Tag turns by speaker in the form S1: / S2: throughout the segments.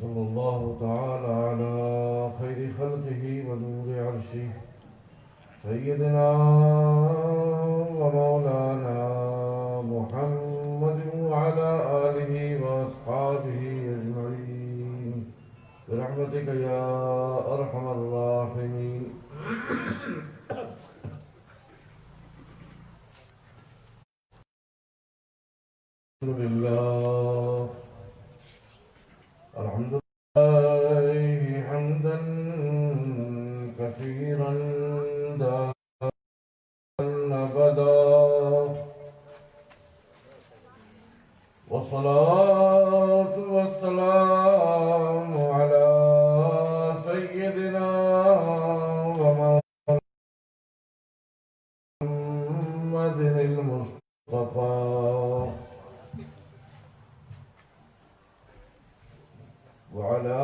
S1: وصلى الله تعالى على خير خلقه ونور عرشه سيدنا ومولانا محمد وعلى آله وأصحابه أجمعين برحمتك يا أرحم الراحمين. الحمد لله الحمد لله حمدا كثيرا دائما أبدا والصلاة والسلام على سيدنا ومحمد المصطفى وعلى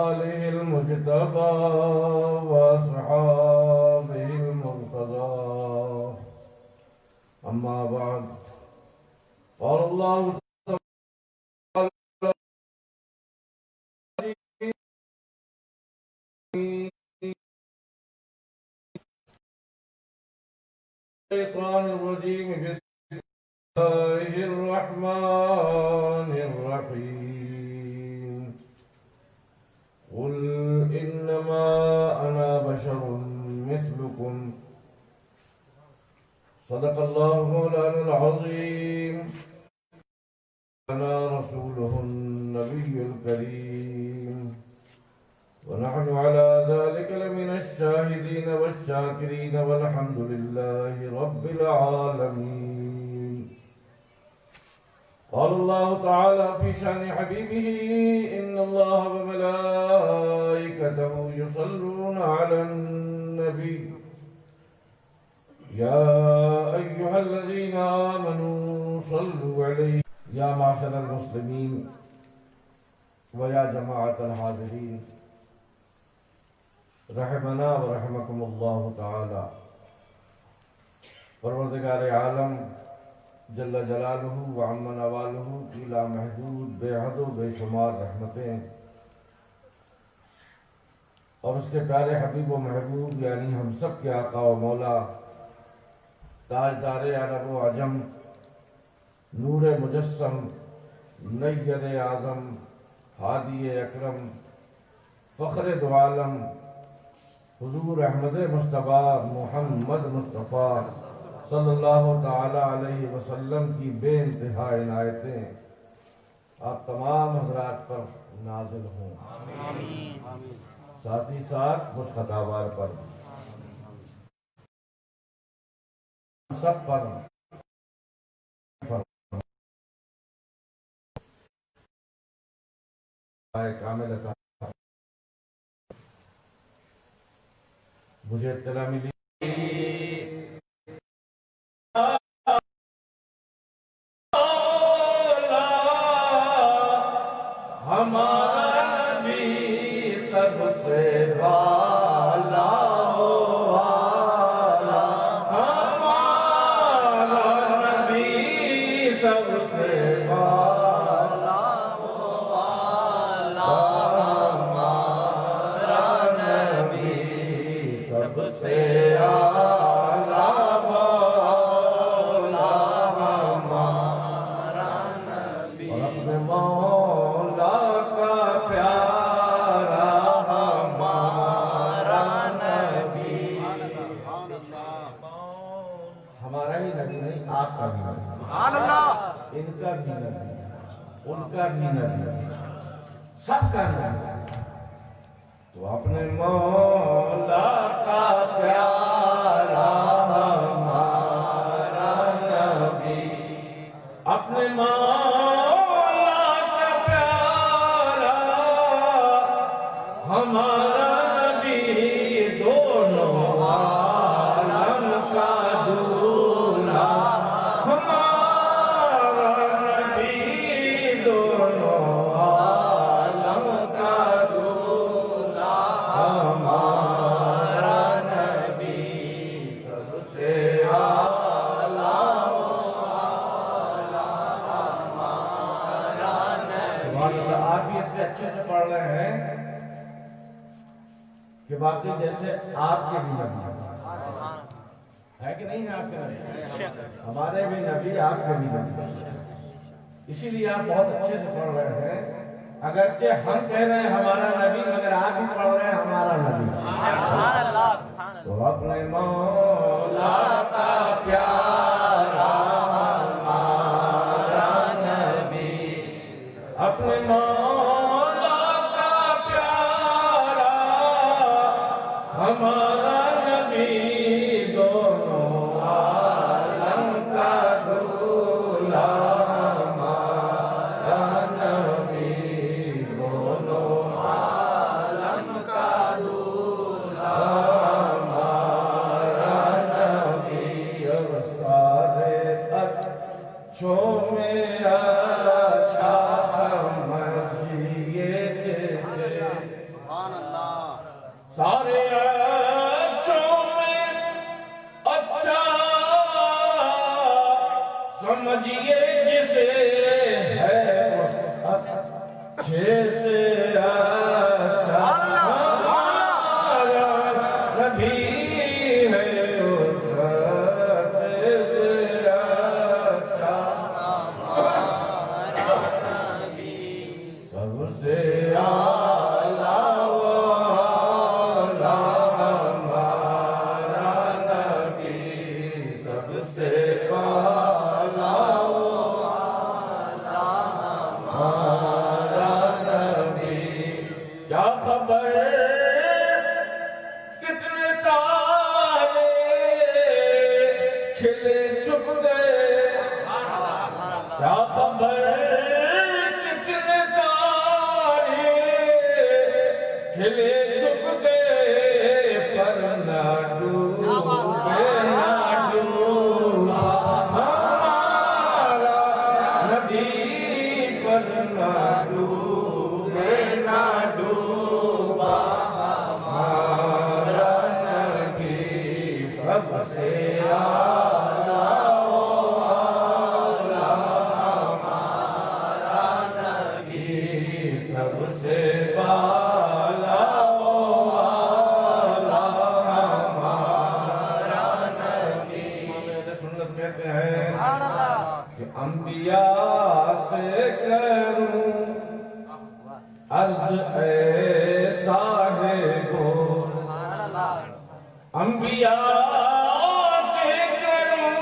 S1: آله المجتبى وأصحابه المرتضى. أما بعد، قال الله تعالى الشيطان الرجيم بسم الله الرحمن الرحيم. قل إنما أنا بشر مثلكم صدق الله مولانا العظيم أنا رسوله النبي الكريم ونحن على ذلك لمن الشاهدين والشاكرين والحمد لله رب العالمين. قال الله تعالى في شأن حبيبه إن الله وملائكته يصلون على النبي يا أيها الذين آمنوا صلوا عليه. يا معشر المسلمين ويا جماعة الحاضرين رحمنا ورحمكم اللہ تعالی. پروردگار عالم جل جلالہ وعم نوالہ کی لامحدود بے حد و بے شمار رحمتیں اور اس کے پیارے حبیب و محبوب یعنی ہم سب کے آقا و مولا تاجدار عرب و عجم نور مجسم نید اعظم ہادی اکرم فخر دو عالم حضور احمد مصطفیٰ محمد مصطفیٰ صلی اللہ تعالی علیہ وسلم کی بے انتہا عنایتیں آپ تمام حضرات پر نازل ہوں، ساتھ ہی ساتھ مجھ خطاوار پر سب پر کامل عطا. مجھے اطلاع ملی ہمارا نبی سب سے والا ہو والا، ہمارا نبی سب سے والا ہو والا، ہمارا نبی سب سے اعلیٰ مولا، ہمارا نبی اور اپنے مولا کا پیارا ہمارا نبی. ہمارا ہی نبی نہیں، آپ کا بھی نبی، ان کا بھی نبی، ان کا بھی نبی، سب کا نبی. تو اپنے مولا کا پیارا ہمارا نبی، اپنے مولا کا پیارا ہمارا نبی، دونوں عالم کا دولہا ہمارا نبی، دونوں عالم کا دولہا ہمارا نبی سب سے اعلیٰ اچھے سے پڑھ رہے ہیں کہ باقی جیسے آپ کے بھی نبی ہے کہ نہیں آپ کے نبی، ہمارے بھی نبی آپ کے بھی نبی، اسی لیے آپ بہت اچھے سے پڑھ رہے ہیں۔ اگرچہ ہم کہہ رہے ہیں ہمارا نبی، مگر آپ بھی پڑھ رہے ہیں ہمارا نبی۔ تو اپنے مولا کا پیارا ہمارا نبی، اپنے مولا کا پیارا ہمارا نبی، دونوں عالم کا دولہ ہمارا نبی، دونوں عالم کا دولہ ہمارا نبی، اور سارے اچھوں میں اچھا سمجھیے جسے، سارے اچھوں میں اچھا سمجھیے جسے، ہے اس اچھے سے اچھا ہمارا نبی، ہے اس اچھے سے اچھا سب سے اعلیٰ والا ہمارا نبی، سب سے اعلیٰ والا ہمارا نبی۔ کیا خبر کتنے تارے کھلے چھپ گئے، کیا خبر کتنے تارے کھلے چھپ گئے، پر نہ ڈوبے نہ ڈوبا ہمارا نبی، پر نہ ڈوبے نہ ڈوبا ہمارا نبی، سب سے اعلیٰ والا ہمارا نبی، سب سے اعلیٰ والا ہمارا نبی۔ امام سنت کہتے ہیں کہ انبیاء سے کروں عرض اے صاحبو، انبیاء سے کروں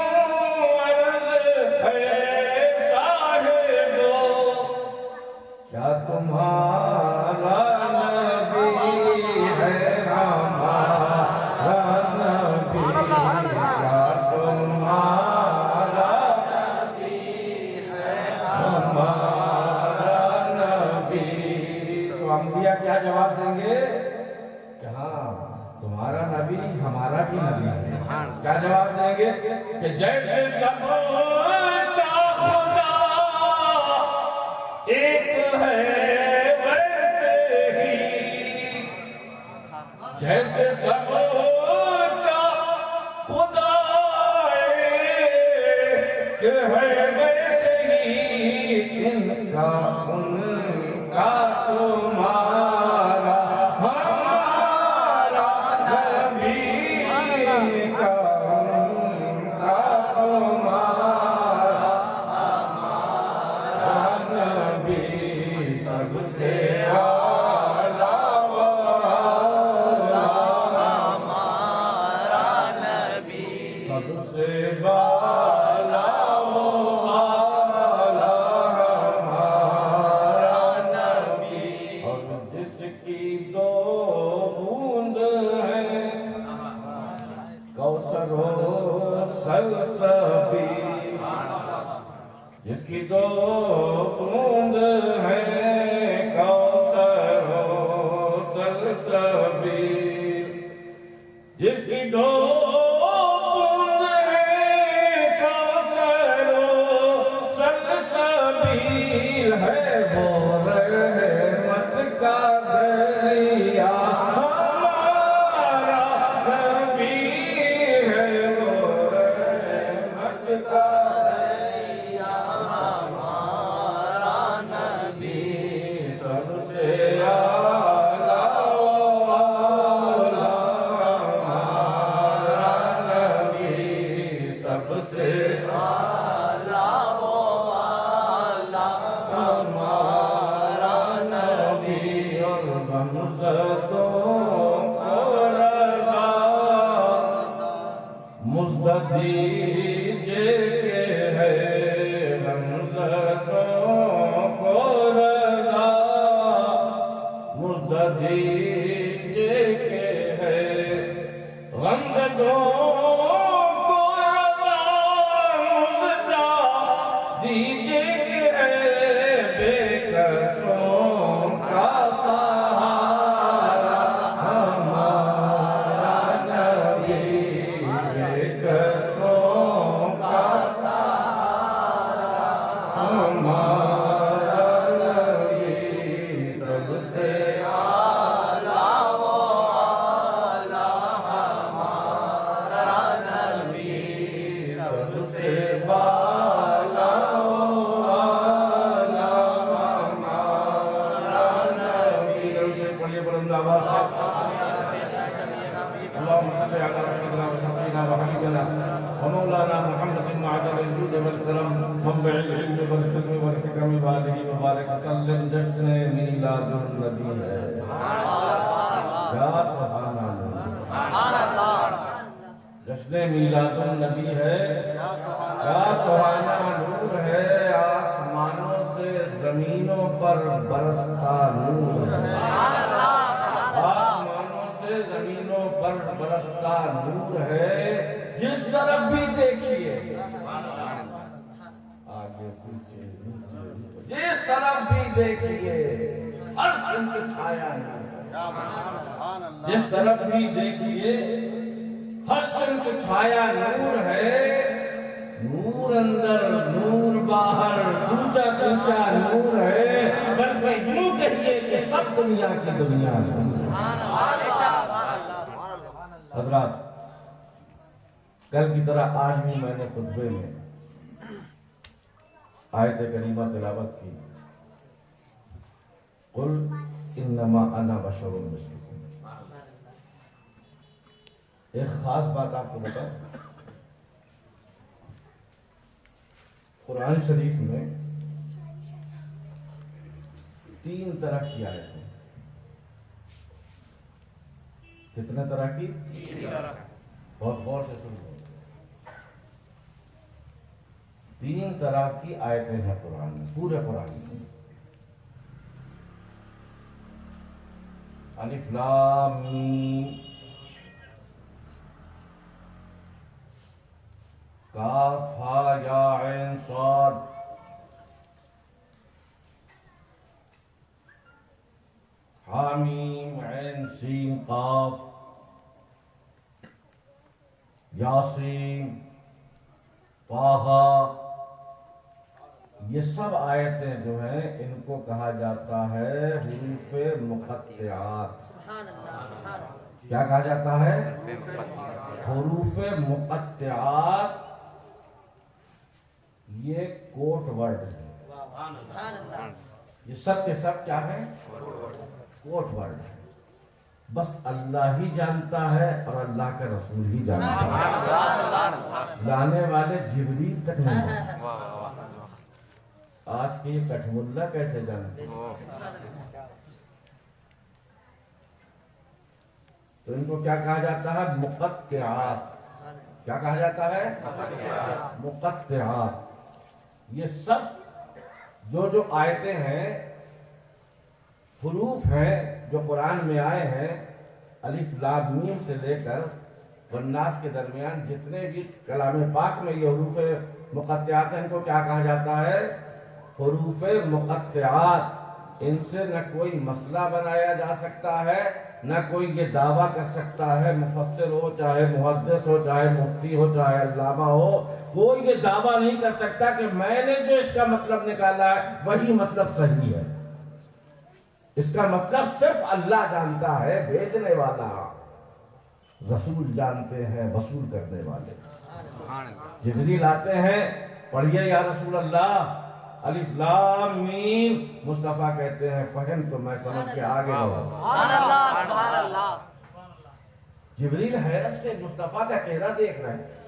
S1: عرض اے صاحبو، کیا تمہارا نبی ہے ہمارا نبی، کیا تمہارا نبی ہے ہمارا نبی؟ تو انبیاء کیا جواب دیں گے کہ ہاں تمہارا نبی ہمارا بھی نبی ہے۔ کیا جواب دیں گے کہ جیسے سب کا خدا ایک ہے ویسے ہی، جیسے سب کا خدا ایک ہے ویسے ہی، ان کا ان کا تمہارا ہمارا نبی، کا ان کا تمہارا ہمارا نبی، سب سے اعلیٰ والا ہمارا نبی، سب سے اعلیٰ والا ہمارا نبی، اور جس کی دو بوند ہے کوثر و سلسبیل، جس کی دو بوند ہے کوثر و سلسبیل، جس کی دو بوند ہے کوثر و سلسبیل، ہے وہ رحمت کا دریا ہمارا نبی، ہے وہ رحمت کا دریا ہمارا نبی۔ رمزتوں کو رضا مزد دیجئے کہ ہے رمزتوں کو رضا مزد دیجئے کہ ہے رمزتوں کو رضا مزد دیجئے کہ ہے بے کسوں کا سہارا ہمارا نبی بے کسوں کا سہارا ہمارا نبی سب سے اعلیٰ و اعلیٰ ہمارا نبی سب سے بالا و اعلیٰ ہمارا نبی اسے پڑھیے بلند آواز سے اللهم صل على سيدنا وشفيعنا وحبيبنا ومولانا محمد معدن الجود والكرم منبع العلم والحكم والحكم وآله وبارك وسلم جشن میلاد النبی ہے یا سبحان اللہ جشن میلاد النبی ہے یا سہانا نور ہے آسمانوں سے زمینوں پر برستا نور ہے آسمانوں سے زمینوں پر برستا نور ہے جس طرف بھی دیکھیے آگے پیچھے جس طرف بھی دیکھیے ہر سمت چھایا نور جس طرف بھی دیکھیے ہر سمت چھایا نور ہے نور اندر نور باہر اونچا اونچا نور ہے بلکہ یوں کہیے کہ سب دنیا کی دنیا نور ہے حضرات کل کی طرح آج بھی میں نے خطبے میں آیت کریمہ تلاوت کی قل انما انا بشر مثلکم ایک خاص بات آپ کو بتاؤں قرآن شریف میں 3 طرح کی آیت ہیں کتنے طرح کی؟ 3 طرح بہت غور سے سنو 3 طرح کی آیتیں ہیں قرآن میں پورے قرآن میں الف لام میم کاف ہا یا عین صاد حامیم عین سین قاف یاسین طٰہٰ یہ سب آیتیں جو ہیں ان کو کہا جاتا ہے حروف مقطعات کیا کہا جاتا ہے؟ حروف مقطعات یہ کوٹ ورڈ ہے یہ سب کے سب کیا ہے؟ کوٹ ورڈ ہے بس اللہ ہی جانتا ہے اور اللہ کا رسول ہی جانتا ہے لانے والے جبریل تک نہیں جانتے آج کے یہ کٹھملہ کیسے جانتے تو ان کو کیا کہا جاتا ہے؟ مقطعات کیا کہا جاتا ہے؟ مقطعات یہ سب جو آیتیں ہیں حروف ہیں جو قرآن میں آئے ہیں الف لام میم سے لے کر والناس کے درمیان جتنے بھی کلام پاک میں یہ حروف مقطعات ہیں ان کو کیا کہا جاتا ہے؟ حروف مقطعات ان سے نہ کوئی مسئلہ بنایا جا سکتا ہے نہ کوئی یہ دعویٰ کر سکتا ہے مفسر ہو چاہے محدث ہو چاہے مفتی ہو چاہے علامہ ہو کوئی یہ دعویٰ نہیں کر سکتا کہ میں نے جو اس کا مطلب نکالا ہے وہی مطلب صحیح ہے اس کا مطلب صرف اللہ جانتا ہے بھیجنے والا رسول جانتے ہیں وصول کرنے والے جبریل آتے ہیں پڑھیے یا رسول اللہ الف لام میم مصطفیٰ کہتے ہیں فہم تو میں سمجھ کے آگے بڑھا جبریل حیرت سے مصطفیٰ کا چہرہ دیکھ رہے ہیں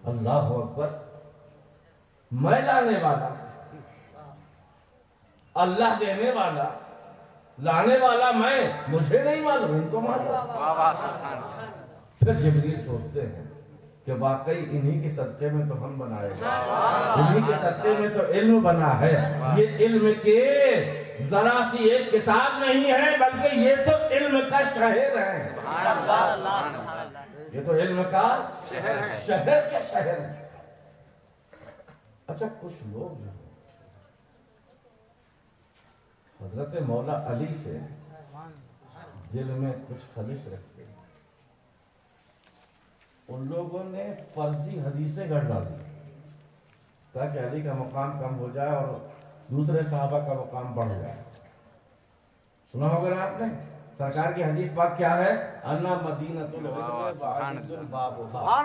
S1: اللہ اکبر میں لانے والا اللہ دینے والا لانے والا میں، مجھے نہیں معلوم، ان کو معلوم۔ پھر جبریل سوچتے ہیں کہ واقعی انہی کے صدقے میں تو ہم بنائے گا، انہی کے صدقے میں تو علم بنا ہے، یہ علم کے ذرا سی ایک کتاب نہیں ہے، بلکہ یہ تو علم کا شہر ہے، یہ تو علم کا شہر کے شہر ہے۔ اچھا کچھ لوگ جو حضرت مولا علی سے دل میں کچھ خلش رکھتے ہیں، ان لوگوں نے فرضی حدیثیں گڑھ ڈالی تاکہ علی کا مقام کم ہو جائے اور دوسرے صحابہ کا مقام بڑھ جائے۔ سنا ہوگا نا آپ نے، سرکار کی حدیث پاک کیا ہے؟ انا مدینۃ العلم وعلی بابھا،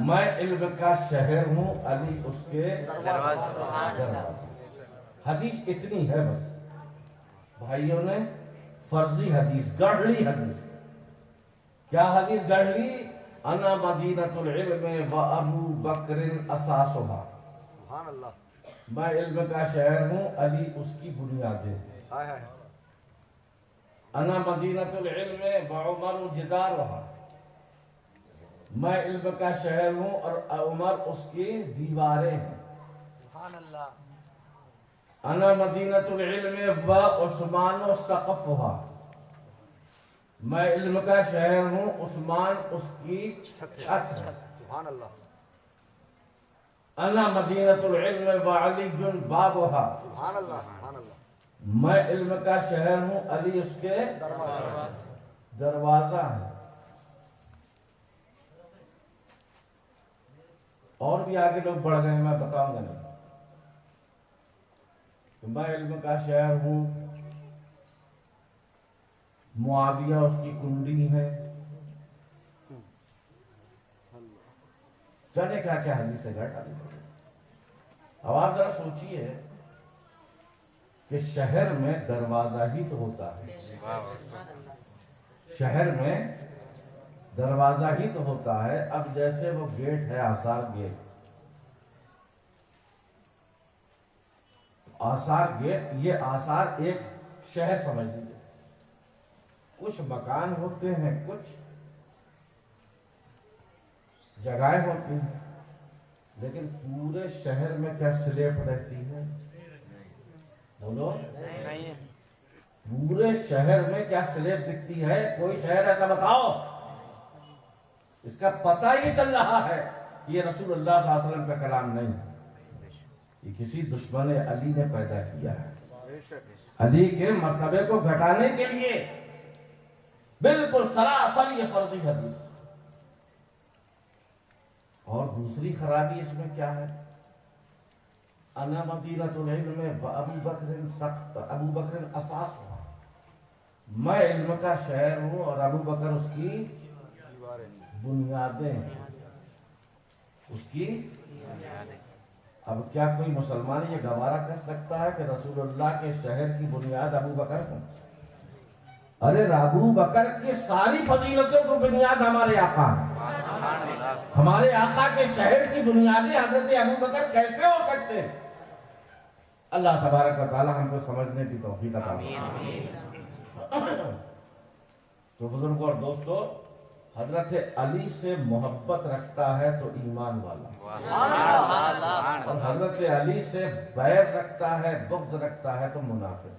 S1: میں علم کا شہر ہوں، علی اس کے دروازے۔ حدیث اتنی ہے بس، بھائیوں نے فرضی حدیث گڑھ لی۔ حدیث کیا حدیث گڑھ لی؟ انا مدینۃ العلم وابو بکر اساسها، میں علم کا شہر ہوں، علی اس کی بنیادیں۔ انا مدینۃ العلم وعمر جدارها، میں علم کا شہر ہوں اور عمر اس کی دیواریں ہیں۔ انا مدینۃ العلم وعثمان سقفها، میں علم کا شہر ہوں، عثمان اس کی چھت ہے۔ انا مدینۃ العلم وعلی بابها، میں علم کا شہر ہوں، علی اس کے دروازہ ہے۔ اور بھی آگے لوگ بڑھ گئے، میں بتاؤں گا نہیں۔ میں علم کا شہر ہوں، معاویہ اس کی کنڈی ہے، جانے کیا کیا حدیث ہے گھٹا۔ اب آپ ذرا سوچئے کہ شہر میں دروازہ ہی تو ہوتا ہے، شہر میں دروازہ ہی تو ہوتا ہے۔ اب جیسے وہ گیٹ ہے، آثار گیٹ، آثار گیٹ، یہ آثار ایک شہر سمجھ لیجیے۔ کچھ مکان ہوتے ہیں، کچھ جگہیں ہوتی ہیں، لیکن پورے شہر میں کیا سلیپ رہتی ہے؟ بولو، پورے شہر میں کیا سلیپ دکھتی ہے؟ کوئی شہر ایسا بتاؤ اس کا پتہ یہ چل رہا ہے یہ رسول اللہ صلی اللہ علیہ وسلم کا کلام نہیں، یہ کسی دشمن علی نے پیدا کیا ہے، علی کے مرتبے کو گھٹانے کے لیے، بالکل سراسر یہ فرضی حدیث۔ اور دوسری خرابی اس میں کیا ہے؟ انا مدینۃ العلم ابو بکر اساس، میں علم کا شہر ہوں اور ابو بکر اس کی بنیادیں ہیں، اس کی۔ اب کیا کوئی مسلمان یہ گوارا کر سکتا ہے کہ رسول اللہ کے شہر کی بنیاد ابو بکر ہوں؟ ارے ابو بکر کی ساری فضیلتوں کو بنیاد ہمارے آقا ہیں، ہمارے آقا کے شہر کی بنیادیں حضرت ابو بکر کیسے ہو سکتے ہیں؟ اللہ تبارک و تعالی ہم کو سمجھنے کی توفیق عطا فرمائے۔ تو بزرگوں اور دوستو، حضرت علی سے محبت رکھتا ہے تو ایمان والا، اور حضرت علی سے بیر رکھتا ہے، بغض رکھتا ہے تو منافق۔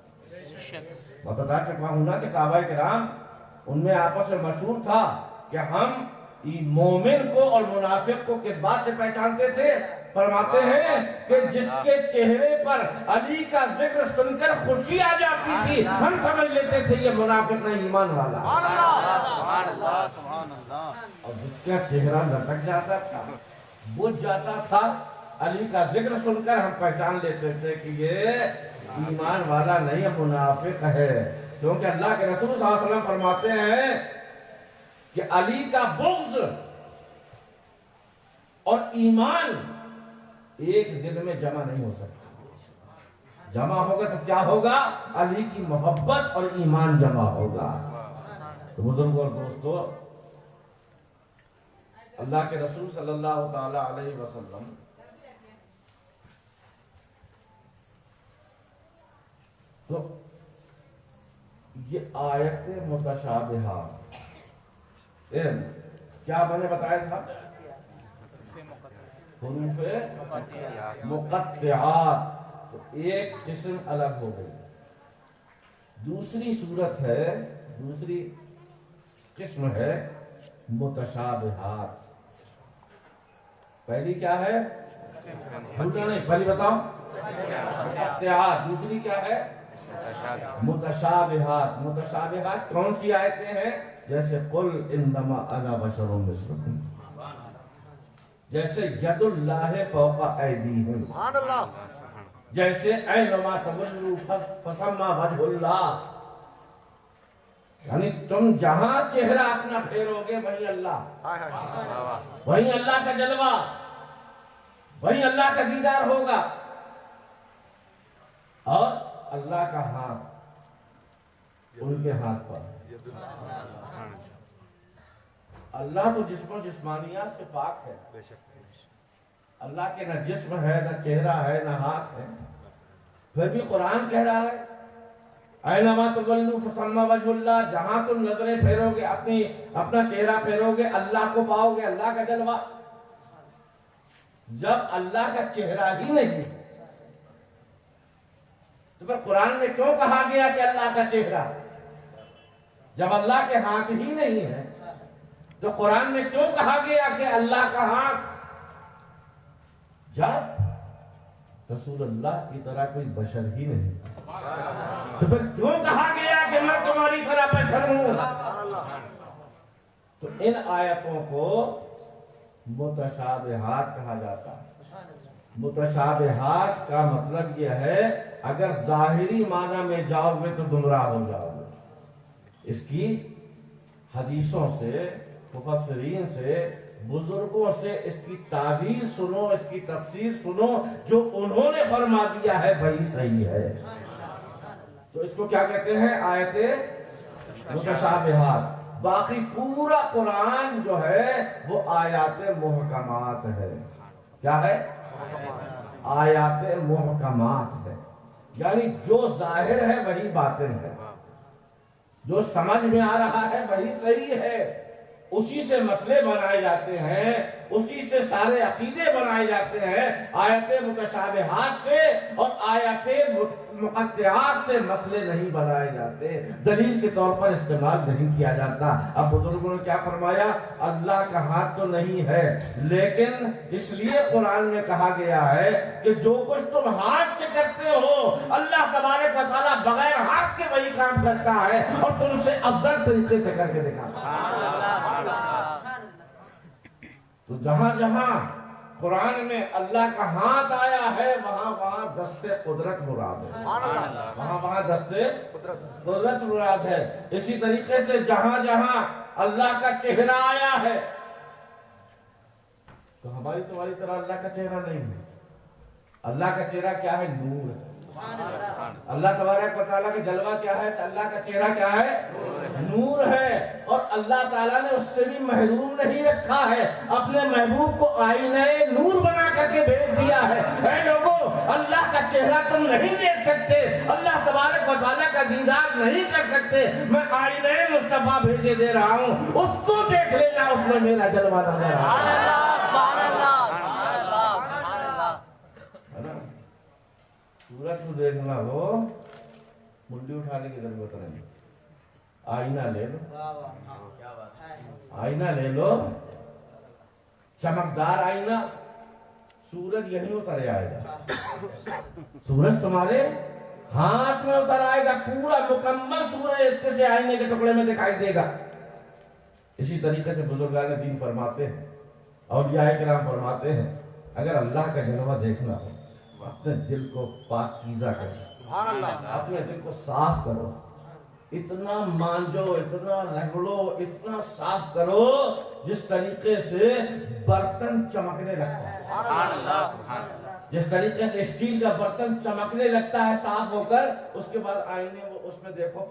S1: میں بتا چکا ہوں نا کہ صحابہ کرام ان میں آپس میں مشہور تھا کہ ہم مومن کو اور منافق کو کس بات سے پہچانتے تھے؟ فرماتے ہیں کہ جس کے چہرے پر علی کا ذکر سن کر خوشی آ جاتی تھی، ہم سمجھ لیتے تھے یہ منافق نہیں ایمان والا۔ اور جس کا چہرہ لٹک جاتا تھا، بجھ جاتا تھا، علی کا ذکر سن کر ہم پہچان لیتے تھے کہ یہ ایمان والا نہیں، منافق ہے۔ کیونکہ اللہ کے رسول صلی اللہ علیہ وسلم فرماتے ہیں کہ علی کا بغض اور ایمان ایک دل میں جمع نہیں ہو سکتا، جمع ہوگا تو کیا ہوگا؟ علی کی محبت اور ایمان جمع ہوگا۔ تو بزرگوں اور دوستو، اللہ کے رسول صلی اللہ تعالی علیہ وسلم تو یہ آیت متشابہات کیا میں نے بتایا تھا؟ حروف مقطعات، تو ایک قسم الگ ہو گئی. دوسری صورت ہے، دوسری قسم ہے متشابہات. پہلی کیا ہے؟ پہلی بتاؤ مقطعات، دوسری کیا ہے؟ متشابہات. متشابہات کون سی آیتیں ہیں؟ جیسے قل انما انا بشر مثلکم، جیسے ید اللہ فوق ایدیہم، جیسے اینما تولوا فثم وجہ اللہ، یعنی تم جہاں چہرہ اپنا پھیرو گے وہیں اللہ، وہیں اللہ کا جلوہ، وہیں اللہ کا دیدار ہوگا. اور اللہ کا ہاتھ ان کے ہاتھ پر. اللہ تو جسم و جسمانیات سے پاک ہے. اللہ کے نہ جسم ہے، نہ چہرہ ہے، نہ ہاتھ ہے. پھر بھی قرآن کہہ رہا ہے اینما تولوا فثم وجہ اللہ، جہاں تم نظریں پھیرو گے، اپنا چہرہ پھیرو گے، اللہ کو پاؤ گے، اللہ کا جلوہ. جب اللہ کا چہرہ ہی نہیں تو پھر قرآن میں کیوں کہا گیا کہ اللہ کا چہرہ؟ جب اللہ کے ہاتھ ہی نہیں ہے تو قرآن میں کیوں کہا گیا کہ اللہ کا ہاتھ؟ جب رسول اللہ کی طرح کوئی بشر ہی نہیں تو پھر کیوں کہا گیا کہ میں تمہاری طرح بشر ہوں؟ تو ان آیتوں کو متشابہات کہا جاتا ہے. متشابہات کا مطلب یہ ہے اگر ظاہری معنی میں جاؤ گے تو گمراہ ہو جاؤ گے. اس کی حدیثوں سے، مفسرین سے، بزرگوں سے اس کی تعبیر سنو، اس کی تفسیر سنو، جو انہوں نے فرما دیا ہے وہی صحیح ہے. تو اس کو کیا کہتے ہیں؟ آیت متشابہات. باقی پورا قرآن جو ہے وہ آیات محکمات ہے. کیا ہے؟ آیات محکمات ہے. یعنی جو ظاہر ہے وہی باطن ہے، جو سمجھ میں آ رہا ہے وہی صحیح ہے. اسی سے مسئلے بنائے جاتے ہیں، اسی سے سارے عقیدے بنائے جاتے ہیں. آیات متشابہات سے اور آیات مقطعات سے مسئلے نہیں بنائے جاتے، دلیل کے طور پر استعمال نہیں کیا جاتا. اب بزرگوں نے کیا فرمایا؟ اللہ کا ہاتھ تو نہیں ہے، لیکن اس لیے قرآن میں کہا گیا ہے کہ جو کچھ تم ہاتھ سے کرتے ہو اللہ تبارک و تعالیٰ بغیر ہاتھ کے وہی کام کرتا ہے اور تم سے افضل طریقے سے کر کے دکھاتا ہے. تو جہاں جہاں قرآن میں اللہ کا ہاتھ آیا ہے وہاں وہاں دست قدرت مراد ہے، وہاں وہاں دست قدرت مراد ہے. اسی طریقے سے جہاں جہاں اللہ کا چہرہ آیا ہے تو ہماری تمہاری طرح اللہ کا چہرہ نہیں ہے. اللہ کا چہرہ کیا ہے؟ نور ہے. اللہ تبارک و تعالیٰ کا جلوہ کیا ہے؟ اللہ کا چہرہ کیا ہے؟ نور ہے. اور اللہ تعالیٰ نے اس سے بھی محروم نہیں رکھا ہے، اپنے محبوب کو آئینہ نور بنا کر کے بھیج دیا ہے. اے لوگو، اللہ کا چہرہ تم نہیں دیکھ سکتے، اللہ تبارک و تعالیٰ کا دیدار نہیں کر سکتے، میں آئینہ مصطفیٰ بھیجے دے رہا ہوں، اس کو دیکھ لینا، اس میں میرا جلوہ نظر آ رہا ہے. سورج کو دیکھنا ہو منڈی اٹھانے کی ضرورت نہیں، آئینہ لے لو، آئینہ لے لو، چمکدار آئینہ. سورج یہیں اتر آئے گا، سورج تمہارے ہاتھ میں اتر آئے گا، پورا مکمل سورج اتنے سے آئینے کے ٹکڑے میں دکھائی دے گا. اسی طریقے سے بزرگان دین فرماتے ہیں، اولیاء کرام فرماتے ہیں، اگر اللہ کا جلوہ دیکھنا ہو اپنے دل کو پاکیزہ کرو، اپنے دل کو صاف کرو، اتنا مانجو، اتنا رگڑو، اتنا صاف کرو جس طریقے سے برتن چمکنے لگتا ہے. جس طریقے سے اسٹیل کا برتن چمکنے لگتا ہے صاف ہو کر، اس کے بعد آئینے وہ اس میں دیکھو،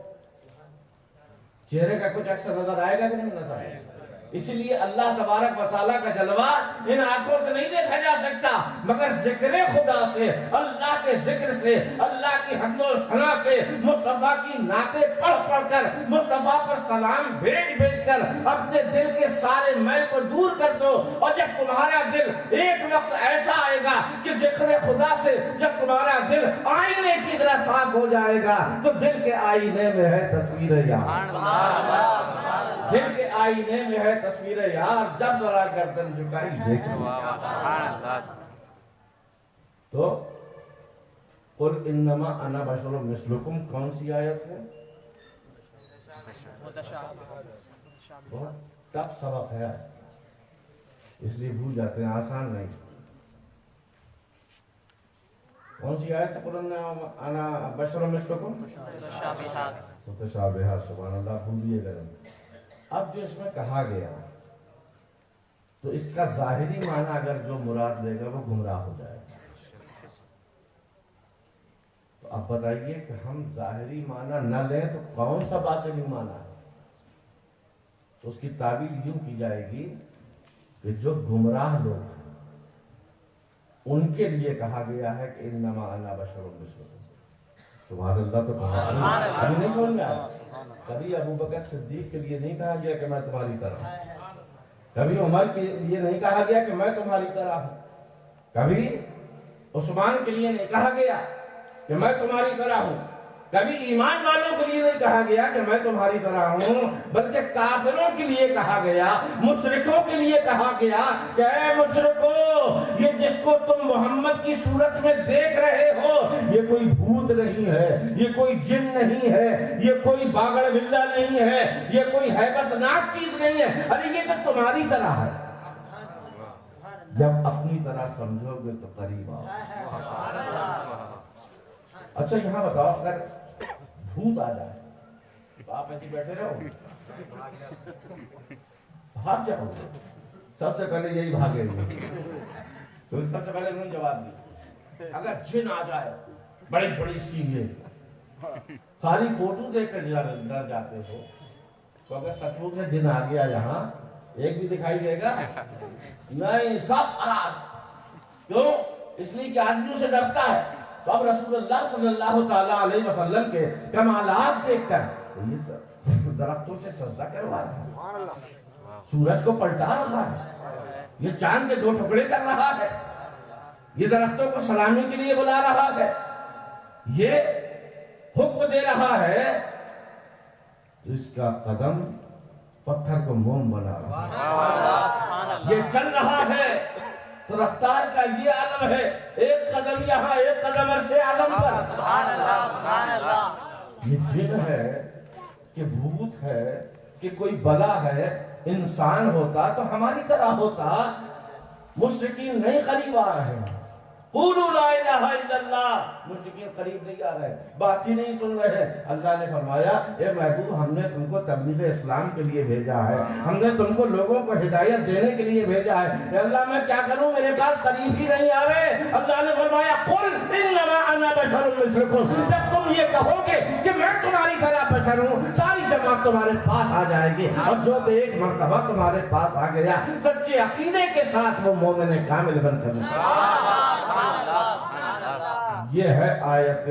S1: چہرے کا کچھ اکثر نظر آئے گا کہ نہیں نظر آئے گا؟ اس لیے اللہ تبارک و تعالیٰ کا جلوہ ان آنکھوں سے نہیں دیکھا جا سکتا، مگر ذکر خدا سے، اللہ کے ذکر سے، اللہ کی حمد و ثنا سے، مصطفیٰ کی نعتیں پڑھ پڑھ کر، مصطفیٰ پر سلام بھیج بھیج کر اپنے دل کے سارے میل کو دور کر دو۔ اور جب تمہارا دل ایک وقت ایسا آئے گا کہ ذکر خدا سے جب تمہارا دل آئینے کی طرح صاف ہو جائے گا تو دل کے آئینے میں ہے تصویر یار، دل کے آئینے میں ہے تصویر یار، جب ذرا گردن جھکائی دیکھو تو قل انما انا بشر مثلکم کون سی آیت ہے؟ بہت ٹف سبق ہے، اس لیے بھول جاتے ہیں، آسان نہیں۔ کون سی آیت ہے؟ قل انما انا بشر مثلکم متشابہہ، سبحان اللہ، بھولیے گا نہیں۔ اب جو اس میں کہا گیا تو اس کا ظاہری معنی اگر جو مراد لے گا وہ گمراہ ہو جائے گا۔ تو اب بتائیے کہ ہم ظاہری معنی نہ لیں تو کون سا باطنی معنی ہے؟ تو اس کی تعبیر یوں کی جائے گی کہ جو گمراہ لوگ ہیں ان کے لیے کہا گیا ہے کہ انما انا بشر مثلکم۔ سبحان اللہ، تو ابھی نہیں سمجھ میں آیا؟ کبھی ابو بکر صدیق کے لیے نہیں کہا گیا کہ میں تمہاری طرح ہوں، کبھی عمر کے لیے نہیں کہا گیا کہ میں تمہاری طرح ہوں، کبھی عثمان کے لیے نہیں کہا گیا کہ میں تمہاری طرح ہوں، کبھی ایمان والوں کے لیے نہیں کہا گیا کہ میں تمہاری طرح ہوں، بلکہ کافروں کے لیے کہا گیا، مشرکوں کے لیے کہا گیا کہ اے مشرکو، یہ جس کو تم محمد کی صورت میں دیکھ رہے ہو یہ کوئی بھوت نہیں ہے، یہ کوئی جن نہیں ہے، یہ کوئی باگڑ بلّا نہیں ہے، یہ کوئی ہیبت ناک چیز نہیں ہے، ارے یہ تو تمہاری طرح ہے۔ جب اپنی طرح سمجھو گے تو قریب آؤ۔ اچھا یہاں بتاؤ، اگر بھوت آ جائے تو آپ ایسے بیٹھے رہو؟ بھاگ جاؤ گے؟ سب سے پہلے یہی بھاگے گے، کیونکہ سب سے پہلے انہوں نے جواب دی۔ اگر جن آ جائے بڑی بڑی سینگیں، خالی فوٹو دیکھ کر ڈر جاتے ہو، تو اگر سچ مچ سے جن آ گیا یہاں ایک بھی دکھائی دے گا نہیں، سب فرار۔ کیوں؟ اس لیے کہ آدمیوں سے ڈرتا ہے۔ تو اب رسول اللہ صلی اللہ تعالیٰ علیہ وسلم کے کمالات دیکھ کر یہ درختوں سے سجدہ کروا رہا ہے، سورج کو پلٹا رہا ہے، یہ چاند کے 2 ٹکڑے کر رہا ہے، یہ درختوں کو سلامی کے لیے بلا رہا ہے، یہ حکم دے رہا ہے، تو اس کا قدم پتھر کو موم بنا رہا ہے، یہ چل رہا ہے تو رفتار کا یہ عالم ہے، ایک قدم یہاں ایک قدم عرص اعظم پر۔ سبحان اللہ، سبحان اللہ۔ یہ جن ہے کہ بھوت ہے کہ کوئی بلا ہے، انسان ہوتا تو ہماری طرح ہوتا، مشرکین نہیں قریب آ رہے ہیں۔ قولوا لا الہ الا اللہ، مشرکین قریب نہیں آ رہے، بات ہی نہیں سن رہے۔ اللہ نے فرمایا اے محبوب، ہم نے تم کو تبلیغ اسلام کے لیے بھیجا ہے، ہم نے تم کو لوگوں کو ہدایت دینے کے لیے بھیجا ہے۔ اے اللہ میں کیا کروں، میرے پاس قریب ہی نہیں آ رہے۔ اللہ نے فرمایا قل انما انا بشر مثلکم، جب تم یہ کہو گے کہ میں تمہاری طرح بشر ہوں، ساری جماعت تمہارے پاس آ جائے گی، اور جو ایک مرتبہ تمہارے پاس آ گیا سچے عقیدے کے ساتھ وہ مومن کامل بن کر یہ ہے آیت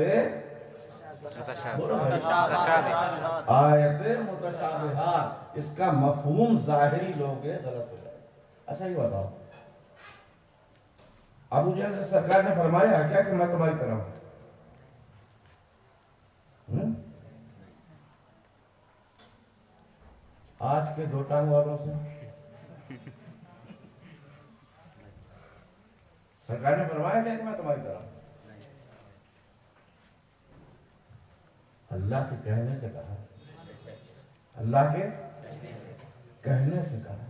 S1: متشابہہ۔ اس کا مفہوم ظاہری لوگ غلط ہو جائے۔ اچھا یہ بتاؤ، ابو جہل سے سرکار نے فرمایا کیا کہ میں تمہاری طرح ہوں؟ آج کے 2 ٹانگ والوں سے سرکار نے فرمایا کیا کہ میں تمہاری طرح ہوں؟ اللہ کے کہنے سے کہا، اللہ کے کہنے سے کہا،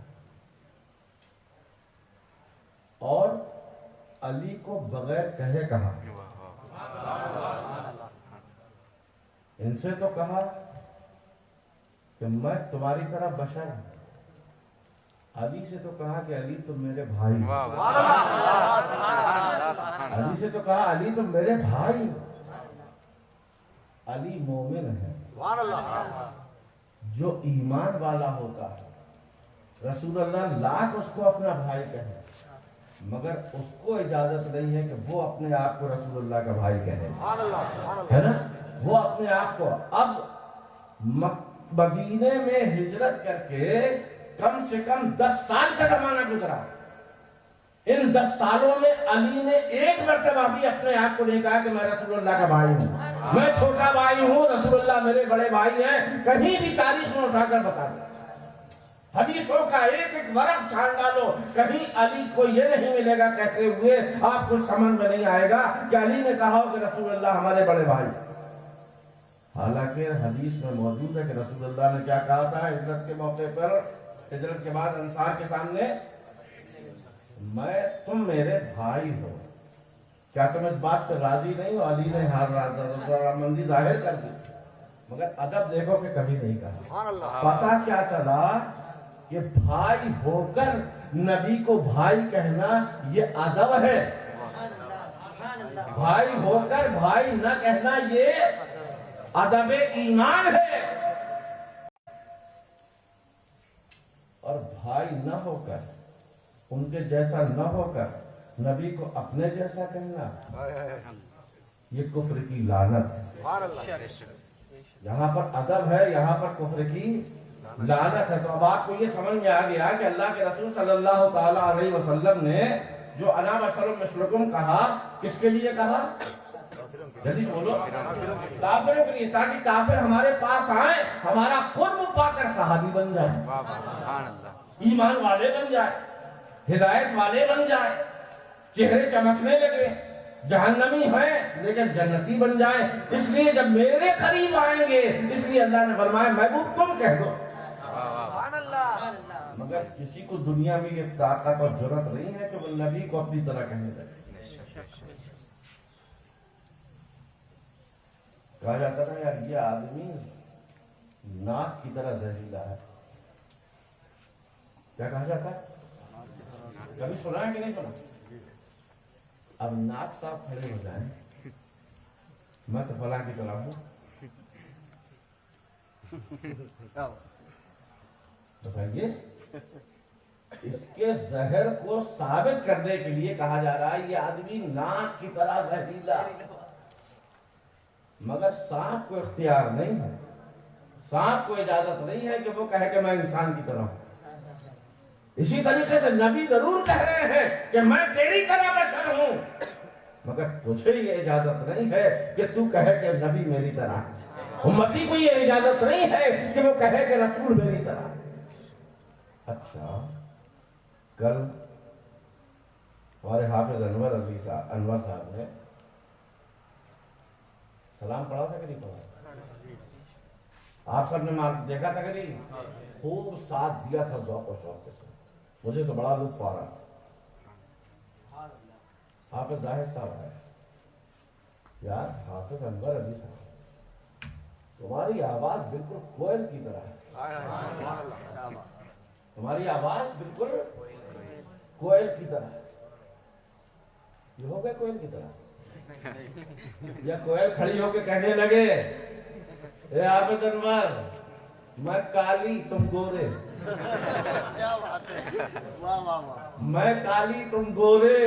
S1: اور علی کو بغیر کہے کہا۔ ان سے تو کہا کہ میں تمہاری طرح بشر ہوں، علی سے تو کہا کہ علی تم میرے بھائی، علی سے تو کہا علی تم میرے بھائی، علی مومن ہے۔ جو ایمان والا ہوتا ہے رسول اللہ لاکھ اس کو اپنا بھائی کہے مگر اس کو اجازت نہیں ہے کہ وہ اپنے آپ کو رسول اللہ کا بھائی کہے، ہے نا؟ وہ اپنے آپ کو اب مدینے میں ہجرت کر کے کم سے کم 10 سال کا زمانہ گزرا. ان 10 سالوں میں علی نے ایک مرتبہ بھی اپنے آپ کو نہیں کہا کہ میں رسول اللہ کا بھائی ہوں، میں چھوٹا بھائی ہوں، رسول اللہ میرے بڑے بھائی ہیں. کہیں بھی تاریخ میں اٹھا کر بتا دیں، حدیثوں کا ایک ایک ورق چھان ڈالو، کہیں علی کو یہ نہیں ملے گا کہتے ہوئے آپ کو سمجھ میں نہیں آئے گا کہ علی نے کہا ہو کہ رسول اللہ ہمارے بڑے بھائی. حالانکہ حدیث میں موجود ہے کہ رسول اللہ نے کیا کہا تھا ہجرت کے موقع پر، ہجرت کے بعد انصار کے سامنے، میں تم میرے بھائی ہو، کیا تم اس بات پر راضی نہیں ہو؟ علی نے ہر رضامندی ظاہر کر دی، مگر ادب دیکھو کہ کبھی نہیں کہا. پتہ کیا چلا کہ بھائی ہو کر نبی کو بھائی کہنا یہ ادب ہے، بھائی ہو کر بھائی نہ کہنا یہ ادب ایمان ہے. اور بھائی نہ ہو کر، ان کے جیسا نہ ہو کر نبی کو اپنے جیسا کہنا یہ کفر کی لعنت ہے. یہاں پر ادب ہے، یہاں پر کفر کی لعنت ہے. تو اب آپ کو یہ سمجھ میں آ گیا کہ اللہ کے رسول صلی اللہ تعالیٰ علیہ وسلم نے جو انا بشر مثلکم کہا، کس کے لیے کہا؟ جلدی سے بولو. کافروں کے لیے، تاکہ کافر ہمارے پاس آئیں، ہمارا قرب پا کر صحابی بن جائیں، ایمان والے بن جائیں، ہدایت والے بن جائیں، چہرے چمکنے لگے، جہنمی ہیں لیکن جنتی بن جائیں. اس لیے جب میرے قریب آئیں گے، اس لیے اللہ نے فرمایا محبوب تم کہہ دو. مگر کسی کو دنیا میں یہ طاقت اور جرأت نہیں ہے کہ وہ نبی کو اپنی طرح کہنے لگے. کہا جاتا تھا یار یہ آدمی ناک کی طرح زہریلا ہے. کیا کہا جاتا ہے؟ کبھی سنا ہے کہ نہیں سنا؟ اب ناک صاحب کھڑے ہو جائیں، میں تو فلاں کی طرح ہوں، بتائیے. اس کے زہر کو ثابت کرنے کے لیے کہا جا رہا ہے یہ آدمی ناک کی طرح زہریلا. مگر سانپ کو اختیار نہیں ہے، سانپ کو اجازت نہیں ہے کہ وہ کہے کہ میں انسان کی طرح ہوں. اسی طریقے سے نبی ضرور کہہ رہے ہیں کہ میں تیری طرح بشر ہوں، مگر تجھے یہ اجازت نہیں ہے کہ تو کہے کہ نبی میری طرح ہے. امتی کو یہ اجازت نہیں ہے کہ وہ کہے کہ رسول میری طرح. اچھا، کل ہمارے حافظ انور صاحب نے سلام پڑھا تھا کہ نہیں پڑھا؟ آپ سب نے دیکھا تھا کہ نہیں؟ خوب ساتھ دیا تھا ذوق و شوق کے ساتھ، مجھے تو بڑا لطف آ رہا تھا. حافظ زاہد صاحب ہے یار، حافظ انور علی صاحب، تمہاری آواز بالکل کوئل کی طرح ہے، تمہاری آواز بالکل کوئل کی طرح ہے. یہ ہو گئے کوئل کی طرح، یا کوئل کھڑی ہو کے کہنے لگے اے حافظ انور میں کالی تم گورے، میں کالی تم گورے.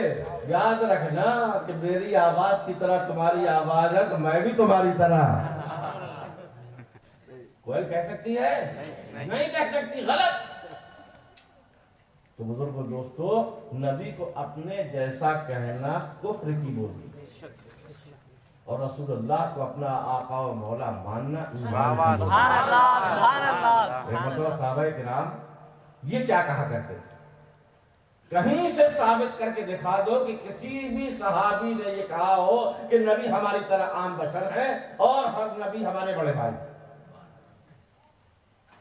S1: یاد رکھنا کہ میری آواز کی طرح تمہاری آواز ہے تو میں بھی تمہاری طرح. کوئل کہہ سکتی ہے؟ نہیں کہہ سکتی، غلط. تو بزرگ دوستو، نبی کو اپنے جیسا کہنا کفر کی بولی، اور رسول اللہ کو اپنا آقا و مولا ماننا ایمان کی بولی. ایک مرتبہ صحابہ کرام یہ کیا کہا کرتے تھے؟ کہیں سے ثابت کر کے دکھا دو کہ کسی بھی صحابی نے یہ کہا ہو کہ نبی ہماری طرح عام بشر ہے اور ہم نبی ہمارے بڑے بھائی.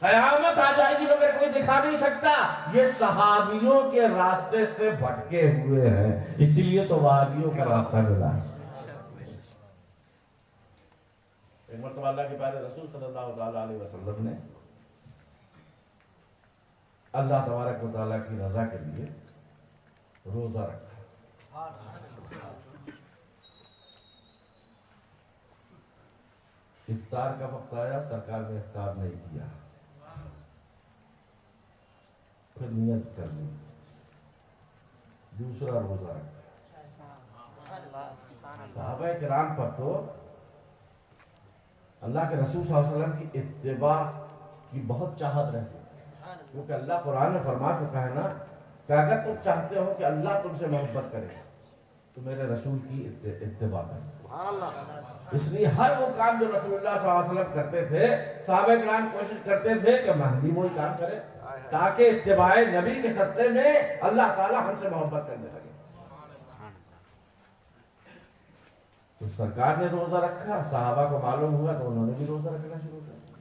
S1: قیامت آ جائے گی مگر کوئی دکھا نہیں سکتا. یہ صحابیوں کے راستے سے بھٹکے ہوئے ہیں، اسی لیے تو وہابیوں کا راستہ گزار. ایک مرتبہ اللہ کے پیارے رسول صلی اللہ علیہ وسلم نے اللہ تبارک و تعالیٰ کی رضا کے لیے روزہ رکھا. افطار کا وقت آیا، سرکار نے افطار نہیں کیا. پھر نیت کر لی دوسرا روزہ رکھا. صحابہ کرام پر تو اللہ کے رسول صلی اللہ علیہ وسلم کی اتباع کی بہت چاہت رہتی ہے، کیونکہ اللہ قرآن میں فرما چکا ہے نا کہ اگر تم چاہتے ہو کہ اللہ تم سے محبت کرے تو میرے رسول کی اتباع کرے. اس لیے ہر وہ کام جو رسول اللہ صلی اللہ علیہ وسلم کرتے تھے صحابہ کرام کوشش کرتے تھے کہ ہم بھی وہی کام کریں تاکہ اتباع نبی کے صدقے میں اللہ تعالی ہم سے محبت کرنے لگے. تو سرکار نے روزہ رکھا، صحابہ کو معلوم ہوا تو انہوں نے بھی روزہ رکھنا شروع کر دیا.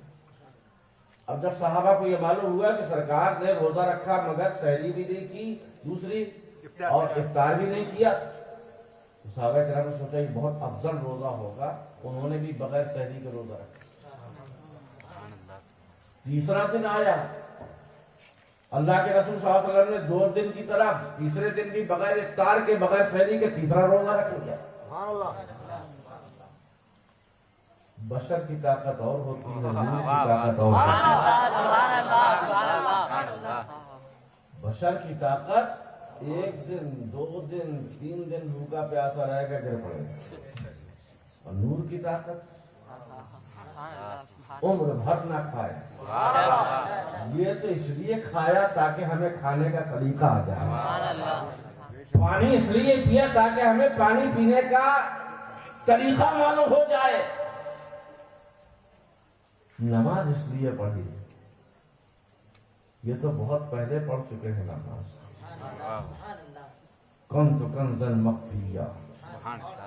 S1: اب جب صحابہ کو یہ معلوم ہوا کہ سرکار نے روزہ رکھا مگر سحری بھی نہیں کی، دوسری اور افطار بھی نہیں کیا، تو صحابہ کرام نے سوچا یہ بہت افضل روزہ ہوگا، انہوں نے بھی بغیر سحری کے روزہ رکھا. تیسرا دن آیا، اللہ کے رسول صلی اللہ علیہ وسلم نے 2 دن کی طرح تیسرے دن بھی بغیر افطار کے بغیر سحری کے تیسرا روزہ رکھ لیا. بشر کی طاقت اور ہوتی ہے، نور کی طاقت اور ہوتی ہے. بشر کی طاقت 1 دن 2 دن 3 دن بھوکا پیاسا رہے گا گر پڑے گا، اور نور کی طاقت عمر بھر نہ کھائے. یہ تو اس لیے کھایا تاکہ ہمیں کھانے کا سلیقہ آ جائے، پانی اس لیے پیا تاکہ ہمیں پانی پینے کا طریقہ معلوم ہو جائے، نماز اس لیے پڑھی. یہ تو بہت پہلے پڑھ چکے ہیں نماز. کنت کنزا مخفیا،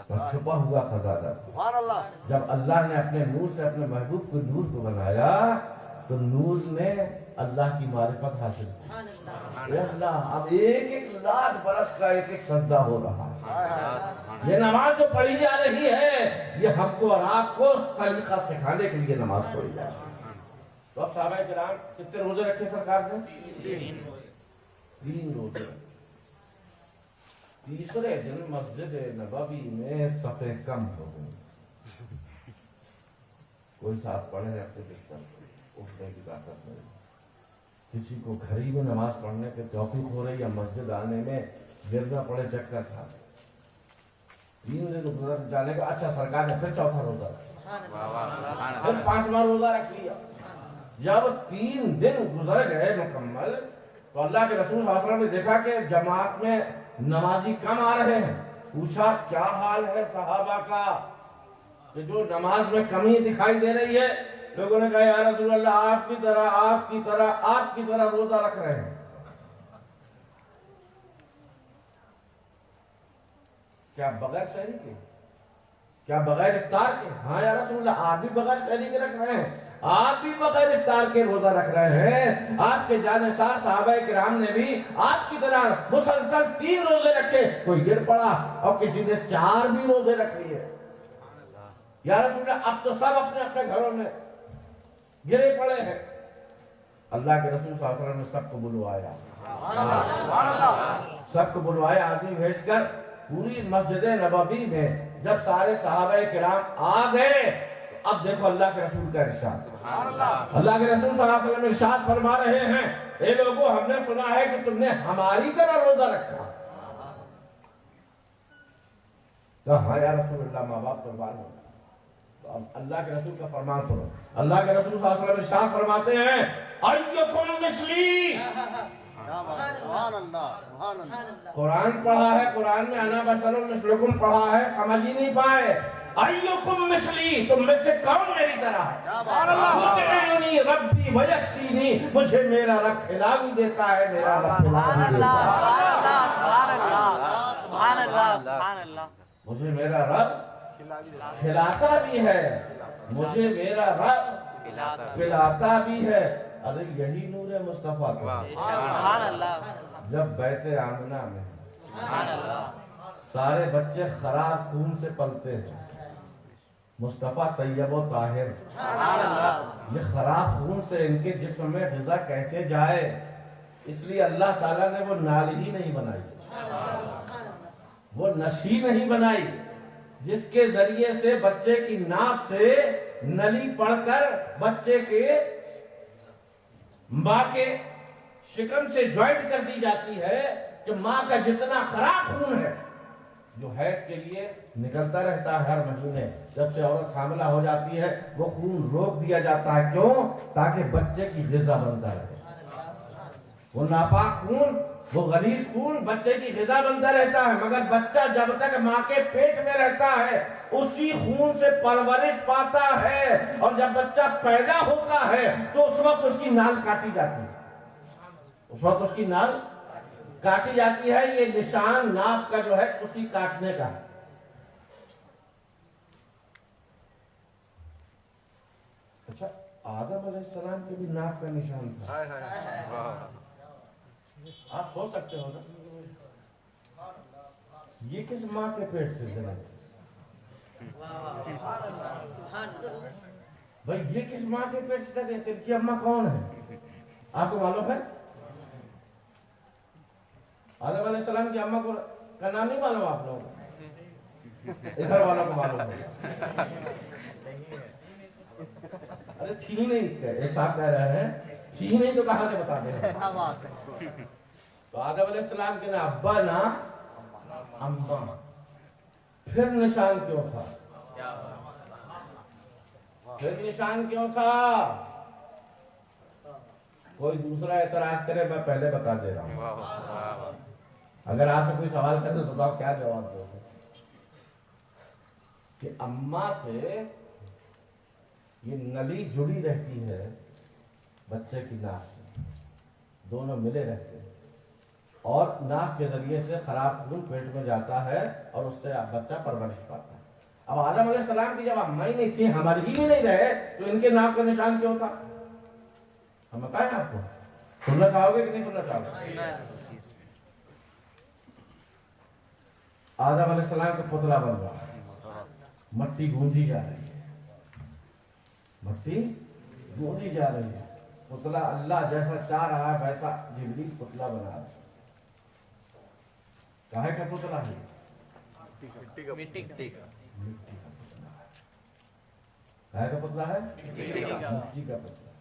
S1: چھپا ہوا خزانہ. جب اللہ نے اپنے نور سے اپنے محبوب کو نور کو بنایا تو نور نے اللہ کی معرفت حاصل کی. اے اللہ، اب 1,00,000 برس کا ایک سجدہ ہو رہا ہے. یہ نماز جو پڑھی جا رہی ہے یہ ہم کو اور آپ کو سلیقہ سکھانے کے لیے نماز پڑھی جا رہی ہے. تو اب صحابہ کرام کتنے روزے رکھے سرکار نے؟ 3 روزے. تیسرے دن مسجد نبوی میں صفیں کم ہو گئی. کوئی صاحب پڑھے ہیں اپنے بستر پر، اٹھنے کی طاقت نہیں. کسی کو گھر ہی میں نماز پڑھنے کے توفیق ہو رہی ہے، مسجد آنے میں گرنا پڑے چکر کھا. 3 دن گزر جانے کا. اچھا، سرکار نے پھر چوتھا روزہ رکھا، پھر 5واں روزہ رکھ لیا. جب 3 دن گزر گئے مکمل تو اللہ کے رسول صلی اللہ علیہ وسلم نے دیکھا کہ جماعت میں نمازی کم آ رہے ہیں. پوچھا کیا حال ہے صحابہ کا کہ جو نماز میں کمی دکھائی دے رہی ہے؟ لوگوں نے کہا یا رسول اللہ آپ کی طرح روزہ رکھ رہے ہیں. کیا بغیر سحری کے؟ کیا بغیر افطار کے؟ ہاں یا رسول اللہ آپ بھی بغیر سحری کے رکھ رہے ہیں، آپ بھی بغیر افطار کے روزہ رکھ رہے ہیں. آپ کے جانثار صحابہ کرام نے بھی آپ کی طرح مسلسل 3 روزے رکھے، کوئی گر پڑا اور کسی نے 4 بھی روزے رکھ لیے. یا رسول اللہ اب تو سب اپنے اپنے گھروں میں گرے پڑے ہیں. اللہ کے رسول صلی اللہ علیہ وسلم نے سب کو بلوایا، سب کو بلوایا آدمی بھیج کر پوری مسجد نبوی میں. جب سارے صحابہ کرام آ گئے اب دیکھو اللہ کے رسول کا ارشاد. اللہ کے رسول صلی اللہ علیہ وسلم ارشاد فرما رہے ہیں اے لوگوں، ہم نے سنا ہے کہ تم نے ہماری طرح روزہ رکھا. کہا یا رسول اللہ ماں باپ قربان ہو. تو اب اللہ کے رسول کا فرمان سنو. اللہ کے رسول صلی اللہ علیہ وسلم ارشاد فرماتے ہیں ایکم مثلی. قرآن پڑھا ہے، قرآن میں انا بشر مثلکم پڑھا ہے، سمجھ ہی نہیں پائے. ایکم مثلی، تم میں سے کون میری طرح ہے؟ یطعمنی ربی ویسقینی، مجھے میرا رب کھلا بھی دیتا ہے، میرا رب پلا بھی دیتا ہے. مجھے میرا رب کھلاتا بھی ہے، مجھے میرا رب پلاتا بھی ہے. ارے یہی نور مصطفیٰ کا. جب بیت آمنہ میں سارے بچے خراب خون سے پلتے ہیں، مصطفیٰ طیب و طاہر، یہ خراب خون سے ان کے جسم میں غذا کیسے جائے؟ اس لیے اللہ تعالیٰ نے وہ نالی ہی نہیں بنائی، وہ نشی نہیں بنائی جس کے ذریعے سے بچے کی ناف سے نلی پڑھ کر بچے کے ماں کے شکم سے جوائنٹ کر دی جاتی ہے کہ ماں کا جتنا خراب خون ہے جو حیض کے لیے نکلتا رہتا ہے ہر مہینے، جب سے عورت حاملہ ہو جاتی ہے وہ خون روک دیا جاتا ہے. کیوں؟ تاکہ بچے کی غذا بنتا رہے. وہ ناپاک خون، وہ غلیظ خون بچے کی غذا بنتا رہتا ہے، مگر بچہ جب تک ماں کے پیٹ میں رہتا ہے اسی خون سے پرورش پاتا ہے، اور جب بچہ پیدا ہوتا ہے تو اس وقت اس کی نال کاٹی جاتی ہے. اس وقت اس کی نال کاٹی جاتی ہے. یہ نشان ناف کا جو ہے اسی کاٹنے کا. اچھا، آدم علیہ السلام کے بھی ناف کا نشان تھا. آپ سوچ سکتے ہو نا، یہ کس ماں کے پیٹ سے جنم؟ بھائی یہ کس ماں کے پیٹ سے جنم؟ تیری کی اماں کون ہے؟ آپ کو معلوم ہے؟ آدم علیہ السلام کی اماں کا نام نہیں معلوم آپ لوگوں کو؟ ادھر والوں کو معلوم ہے؟ ارے تھی نہیں، ایک صاحب کہہ رہے ہیں تھی نہیں تو کہاں سے بتا دیں. تو آدم علیہ السلام کے نا ابا نا اماں. پھر نشان کیوں تھا؟ پھر نشان کیوں تھا؟ کوئی دوسرا اعتراض کرے میں پہلے بتا دے رہا ہوں. اگر آپ سے کوئی سوال کرے تو بتاؤ کیا جواب دو گے؟ کہ اماں سے یہ نلی جڑی رہتی ہے بچے کی ناف سے، دونوں ملے رہتے ہیں، اور ناف کے ذریعے سے خراب خون پیٹ میں جاتا ہے اور اس سے بچہ پرورش پاتا ہے. اب آدم علیہ السلام کی جب اماں ہی نہیں تھی، ہماری ہی بھی نہیں رہے، تو ان کے ناف کا نشان کیوں تھا؟ ہم بتائیں آپ کو. سننا چاہو گے کہ نہیں سننا چاہو گے؟ آدم علیہ السلام کا پتلا بن رہا ہے، مٹی گونجی جا رہی ہے، مٹی گونجی جا رہی ہے. پتلا اللہ جیسا چاہ رہا ہے ویسا جبریل پتلا بنا رہا ہے. کاہے کا پتلا ہے؟ مٹی کا پتلا ہے. کاہے کا پتلا ہے؟ مٹی کا پتلا.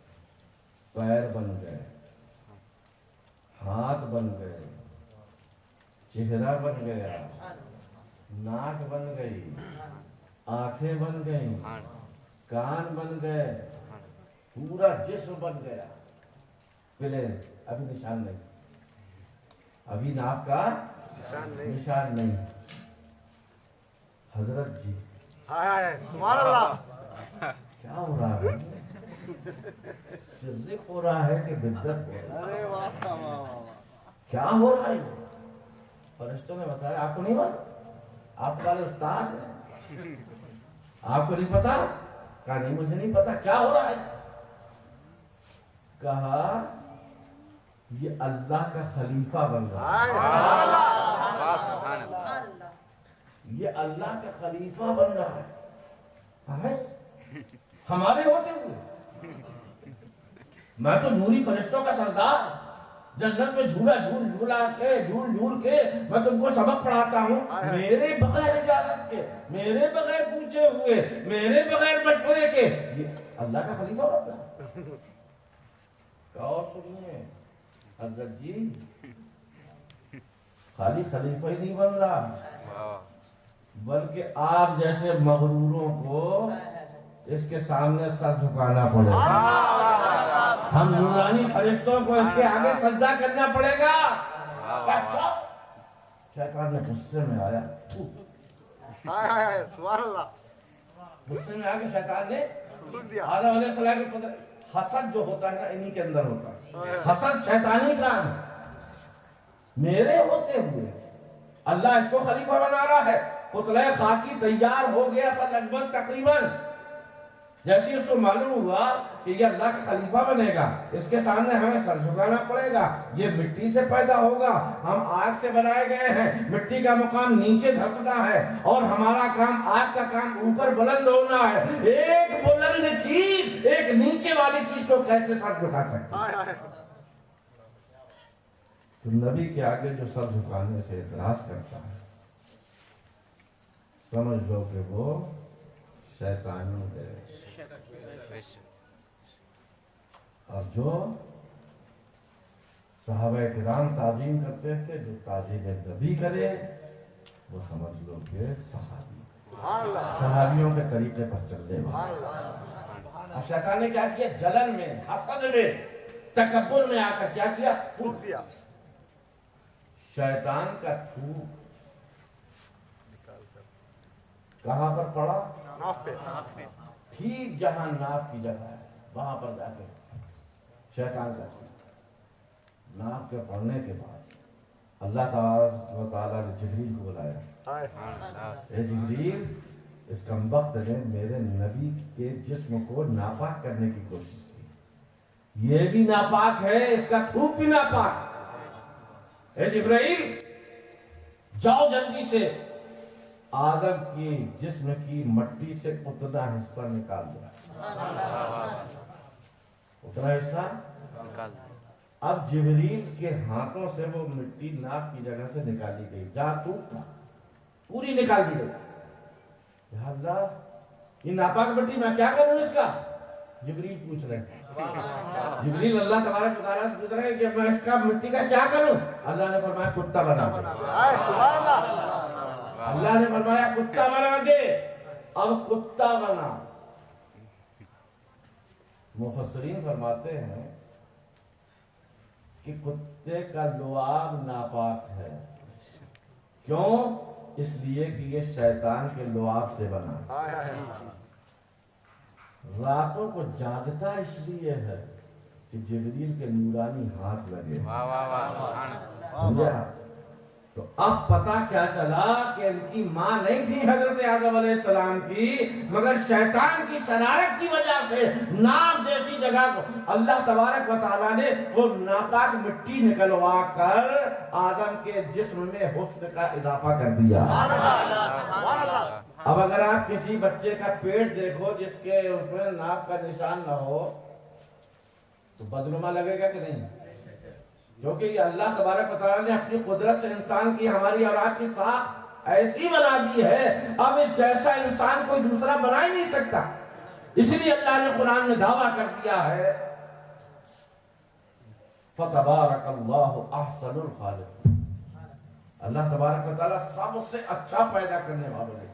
S1: پیر بن گئے، ہاتھ بن گئے، چہرہ بن گیا، ناک بن گئی، آنکھیں بن گئی، کان بن گئے، پورا جسم بن گیا. پلین. ابھی نشان نہیں، ابھی ناف کا نشان نہیں. حضرت جی سبحان اللہ، کیا ہو رہا ہے؟ شرک ہو رہا ہے کہ بدعت ہو رہا ہے؟ کیا ہو رہا ہے؟ فرشتوں نے بتایا. آپ کو نہیں پتا؟ آپ والے استاد ہیں، آپ کو نہیں پتا؟ کہا نہیں مجھے نہیں پتا. کیا ہو رہا ہے؟ کہا یہ اللہ کا خلیفہ بن رہا ہے. یہ اللہ کا خلیفہ بن رہا ہے ہمارے ہوتے ہوئے. میں تو نوری فرشتوں کا سردار، جنت میں جھولا جھول جھول کے میں تم کو سبق پڑھاتا ہوں، میرے بغیر اجازت کے، میرے بغیر پوچھے ہوئے، میرے بغیر مشورے کے یہ اللہ کا خلیفہ بنتا ہے. اور سنیے حضرت جی، خالی خلیفہ ہی نہیں بن رہا، بلکہ آپ جیسے مغروروں کو اس کے سامنے سر جھکانا پڑے گا. ہم نورانی فرشتوں کو اس کے آگے سجدہ کرنا پڑے گا. اچھا، شیطان نے غصے میں آیا، غصے میں آگے شیطان نے آدم علیہ السلام کے پتر. حسد جو ہوتا ہے نا انہی کے اندر ہوتا ہے. حسد شیطانی کام، میرے ہوتے ہوئے اللہ اس کو خلیفہ بنا رہا ہے. پتلہ خاکی تیار ہو گیا تھا لگ بھگ تقریباً. جیسے اس کو معلوم ہوا کہ یہ اللہ کا خلیفہ بنے گا، اس کے سامنے ہمیں سر جھکانا پڑے گا، یہ مٹی سے پیدا ہوگا، ہم آگ سے بنائے گئے ہیں، مٹی کا مقام نیچے دھسنا ہے اور ہمارا کام، آگ کا کام اوپر بلند ہونا ہے. ایک بلند چیز ایک نیچے والی چیز کو کیسے سر جھکا سکتی ہے؟ تو نبی کے آگے جو سر جھکانے سے اعتراض کرتا ہے سمجھ لو کہ وہ شیطانی ہے. اور جو صحابہ کرام تعظیم کرتے تھے، جو تعظیم نبی کرے وہ سمجھ لو کہ صحابی، صحابیوں کے طریقے پر چلنے والا۔ اب شیطان نے کیا کیا؟ جلن میں، حسد میں، تکبر میں آ کر کیا کیا؟ پھوٹ دیا۔ شیطان کا تھوک کہاں پر پڑا؟ ناف پہ، ٹھیک جہاں ناف کی جگہ ہے وہاں پر جا کے شیطان کا تھوک ناف کے پڑنے کے بعد اللہ تعالیٰ نے جبریل کو بلایا، اے جبریل، اس کمبخت نے میرے نبی کے جسم کو ناپاک کرنے کی کوشش کی، یہ بھی ناپاک ہے، اس کا تھوک بھی ناپاک۔ اے جبرائیل، جاؤ جلدی سے آدم کی جسم کی مٹی سے اتنا حصہ نکال دیا، اتنا حصہ نکال دیا۔ اب جبریل کے ہاتھوں سے وہ مٹی ناف کی جگہ سے نکالی گئی، جہاں تھوک تھا پوری نکال دی گئی۔ یا اللہ، یہ ناپاک مٹی میں کیا کروں اس کا؟ جبریل پوچھ رہے ہیں، جبریل اللہ تبارک و تعالیٰ سے پوچھ رہے ہیں کہ میں اس کا مٹی کا کیا کروں؟ اللہ نے فرمایا کتا بنا دے، اللہ نے فرمایا کتا بنا دے۔ اب کتا بنا۔ مفسرین فرماتے ہیں کہ کتے کا لعاب ناپاک ہے، کیوں؟ اس لیے کہ یہ شیطان کے لعاب سے بنا، راتوں کو جاگتا اس لیے ہے کہ جبریل کے نورانی ہاتھ لگے۔ سمجھا؟ تو اب پتہ کیا چلا کہ ان کی ماں نہیں تھی حضرت آدم علیہ السلام کی، مگر شیطان کی شرارت کی وجہ سے ناف جیسی جگہ کو اللہ تبارک و تعالیٰ نے وہ ناپاک مٹی نکلوا کر آدم کے جسم میں حسن کا اضافہ کر دیا۔ اب اگر آپ کسی بچے کا پیٹ دیکھو جس کے اس میں ناف کا نشان نہ ہو تو بدنما لگے گا کہ نہیں؟ کیونکہ یہ اللہ تبارک و تعالیٰ نے اپنی قدرت سے انسان کی ہماری اولاد کی ساکھ ایسی بنا دی ہے، اب اس جیسا انسان کوئی دوسرا بنا ہی نہیں سکتا۔ اس لیے اللہ نے قرآن میں دعویٰ کر دیا ہے فَتَبَارَكَ اللَّهُ أَحْسَنُ الْخَالِقِينَ، اللہ تبارک و تعالیٰ سب سے اچھا پیدا کرنے والوں نے۔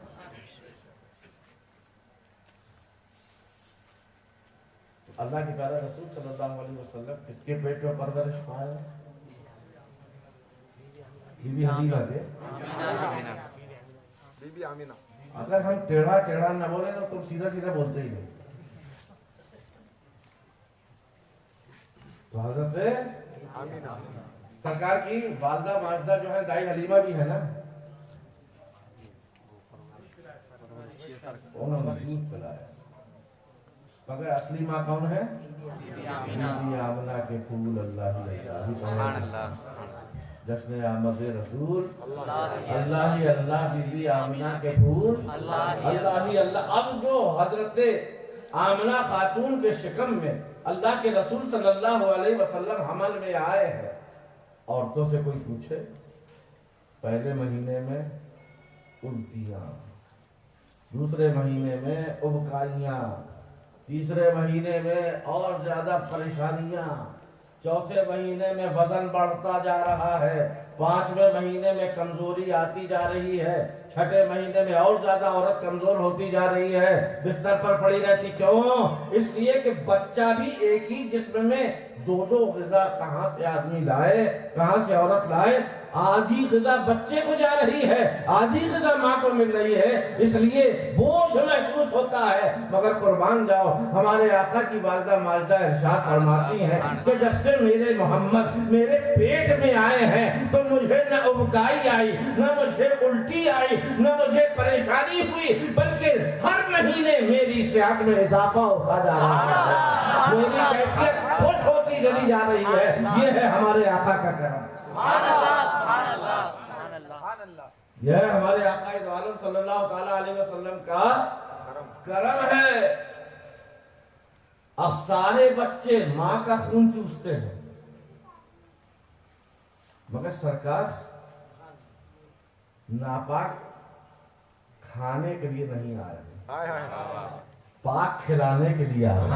S1: اللہ کے پیارے رسول صلی اللہ علیہ وسلم کس کے پیٹ میں پرورش پائے؟ بی بی حلیمہ کے، بی بی آمینہ۔ اگر ہم ٹیڑھا ٹیڑھا نہ بولے تو تم سیدھا سیدھا بولتے ہی نہیں۔ تو حضرت آمینہ سرکار کی والدہ ماجدہ جو ہے دائی حلیمہ بھی ہے نا، انہوں نے دودھ پلایا، مگر اصلی ماں کون ہے؟ بی بی آمنہ کے پھول اللہ اللہ، جشن آمد رسول اللہ ہی اللہ، بی بی آمنہ کے پھول اللہ ہی اللہ۔ اب جو حضرت آمنہ خاتون کے شکم میں اللہ کے رسول صلی اللہ علیہ وسلم حمل میں آئے ہیں، عورتوں سے کوئی پوچھے پہلے مہینے میں الٹیاں، دوسرے مہینے میں ابکائیاں، تیسرے مہینے میں اور زیادہ پریشانیاں، چوتھے مہینے میں وزن بڑھتا جا رہا ہے، پانچویں مہینے میں کمزوری آتی جا رہی ہے، چھٹے مہینے میں اور زیادہ عورت کمزور ہوتی جا رہی ہے، بستر پر پڑی رہتی۔ کیوں؟ اس لیے کہ بچہ بھی ایک ہی جسم میں دو دو غذا کہاں سے آدمی لائے، کہاں سے عورت لائے؟ آدھی غذا بچے کو جا رہی ہے، آدھی غذا ماں کو مل رہی ہے، اس لیے بوجھ محسوس ہوتا ہے۔ مگر قربان جاؤ، ہمارے آقا کی والدہ ماجدہ ارشاد فرماتی ہیں کہ جب سے میرے محمد میرے پیٹ میں آئے ہیں تو مجھے نہ ابکائی آئی، نہ مجھے الٹی آئی، نہ مجھے پریشانی ہوئی، بلکہ ہر مہینے میری صحت میں اضافہ ہوتا جا رہا ہے، میری کیفیت خوش ہوتی چلی جا رہی ہے۔ یہ ہے ہمارے آقا کا کرم، یہ ہے ہمارے آقا دو عالم صلی اللہ تعالیٰ علیہ وسلم کا کرم ہے۔ اب سارے بچے ماں کا خون چوستے ہیں، مگر سرکار ناپاک کھانے کے لیے نہیں آ رہے، پاک کھلانے کے لیے آ رہے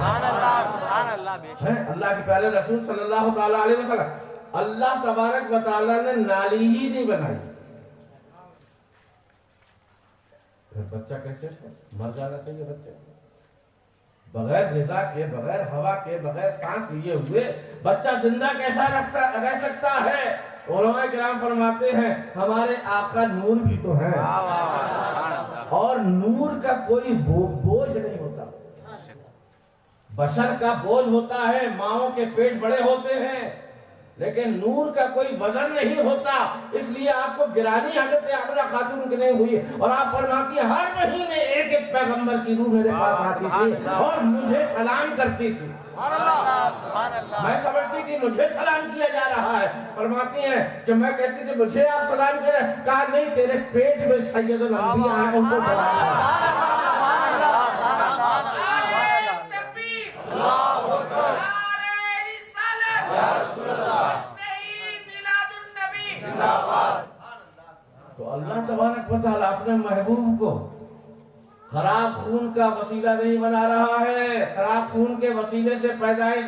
S1: ہیں۔ اللہ کے پیارے رسول صلی اللہ تعالیٰ علیہ وسلم اللہ تبارک و تعالیٰ نے نالی ہی نہیں بنائی، پھر بچہ کیسے مر جانا چاہیے؟ بچے بغیر غذا کے، بغیر ہوا کے، بغیر سانس لیے ہوئے بچہ زندہ کیسا رہ سکتا ہے؟ علماء کرام فرماتے ہیں ہمارے آقا نور بھی تو ہیں، اور نور کا کوئی بوجھ نہیں ہوتا۔ بشر کا بوجھ ہوتا ہے، ماؤں کے پیٹ بڑے ہوتے ہیں، لیکن نور کا کوئی وزن نہیں ہوتا۔ اس لیے آپ کو گرانی حضرت عامرہ خاتون کی نہیں ہوئی، اور آپ فرماتی ہیں ہر مہینے ایک ایک پیغمبر کی روح میرے پاس آتی تھی اور مجھے سلام کرتی تھی۔ میں سمجھتی تھی مجھے سلام کیا جا رہا ہے، فرماتی ہیں کہ میں کہتی تھی مجھے آپ سلام کریں، کہا نہیں تیرے پیٹ میں سید الانبیاء ہیں، ان کو سلام کریں۔ تو اللہ تبارک و تعالیٰ اپنے محبوب کو خراب خون کا وسیلہ نہیں بنا رہا ہے، خراب خون کے وسیلے سے پیدائش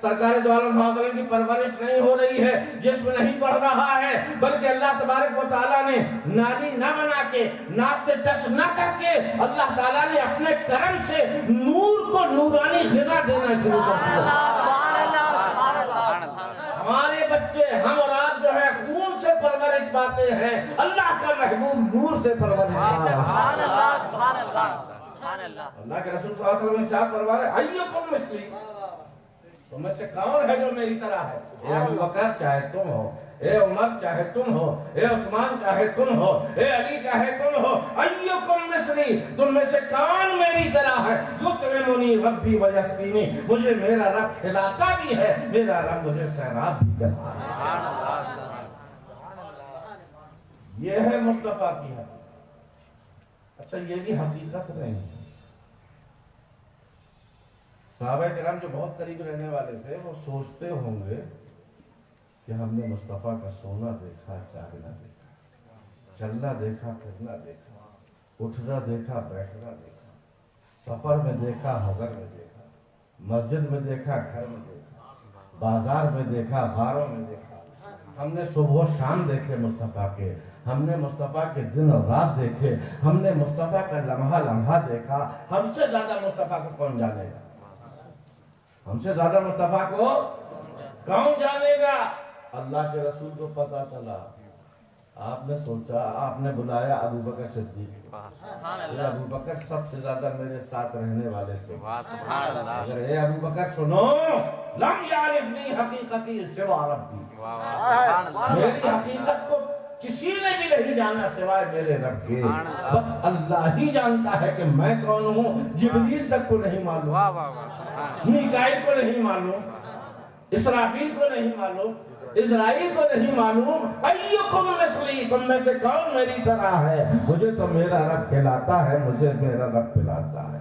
S1: سرکار دو عالم صلی اللہ علیہ وسلم کی پرورش نہیں ہو رہی ہے، جسم نہیں بڑھ رہا ہے، بلکہ اللہ تبارک و تعالیٰ نے نالی نہ بنا کے، ناک سے ٹچ نہ کر کے، اللہ تعالیٰ نے اپنے کرم سے نور کو نورانی غذا دینا شروع کر دیا۔ ہمارے بچے، ہم اور آپ جو ہے خون سے پرورش پاتے ہیں، اللہ کا محبوب نور سے پرورش پاتا ہے۔ اللہ کے رسول صلی اللہ علیہ وسلم ارشاد فرما رہے ہیں ایکم مثلی، تم میں سے کون ہے جو میری طرح ہے؟ اے ابو بکر چاہے تم ہو، اے عمر چاہے تم ہو، اے عثمان چاہے تم ہو، اے علی چاہے تم ہو، ایکم مثلی، تم میں سے کون میری طرح ہے؟ یطعمنی ربی ویسقینی، مجھے میرا رب کھلاتا بھی ہے، میرا رب مجھے سیراب بھی کرتا ہے۔ یہ ہے مصطفیٰ کی حقیقت۔ اچھا یہ بھی حقیقت نہیں ہے۔ صحابہ کرام جو بہت قریب رہنے والے تھے وہ سوچتے ہوں گے کہ ہم نے مصطفیٰ کا سونا دیکھا، جاگنا دیکھا، چلنا دیکھا، پھرنا دیکھا، اٹھنا دیکھا، بیٹھنا دیکھا، سفر میں دیکھا، حضر میں دیکھا، مسجد میں دیکھا، گھر میں دیکھا، بازار میں دیکھا، غاروں میں دیکھا۔ ہم نے صبح و شام دیکھے مصطفیٰ کے، ہم نے مصطفیٰ کے دن اور رات دیکھے، ہم نے مصطفیٰ کا لمحہ لمحہ دیکھا۔ ہم سے زیادہ مصطفیٰ کو کون جانے گا؟ ہم سے زیادہ مصطفیٰ کو کون جانے گا؟ اللہ کے رسول کو پتا چلا، آپ نے سوچا، آپ نے بلایا ابو بکر صدیق، ابو بکر سب سے زیادہ میرے ساتھ رہنے والے تھے، اگر اے ابو بکر سنو، لم یعرفنی حقیقتی سوا ربی، میری حقیقت کو کسی نے بھی نہیں جانا سوائے میرے رب کے، بس اللہ ہی جانتا ہے کہ میں کون ہوں۔ جبریل تک کو نہیں معلوم، میکائیل کو نہیں معلوم، اسرافیل کو نہیں معلوم، اسرائیل کو نہیں معلوم۔ ایکم مثلی، تم میں سے کون میری طرح ہے؟ مجھے تو میرا رب کھلاتا ہے، مجھے میرا رب پلاتا ہے۔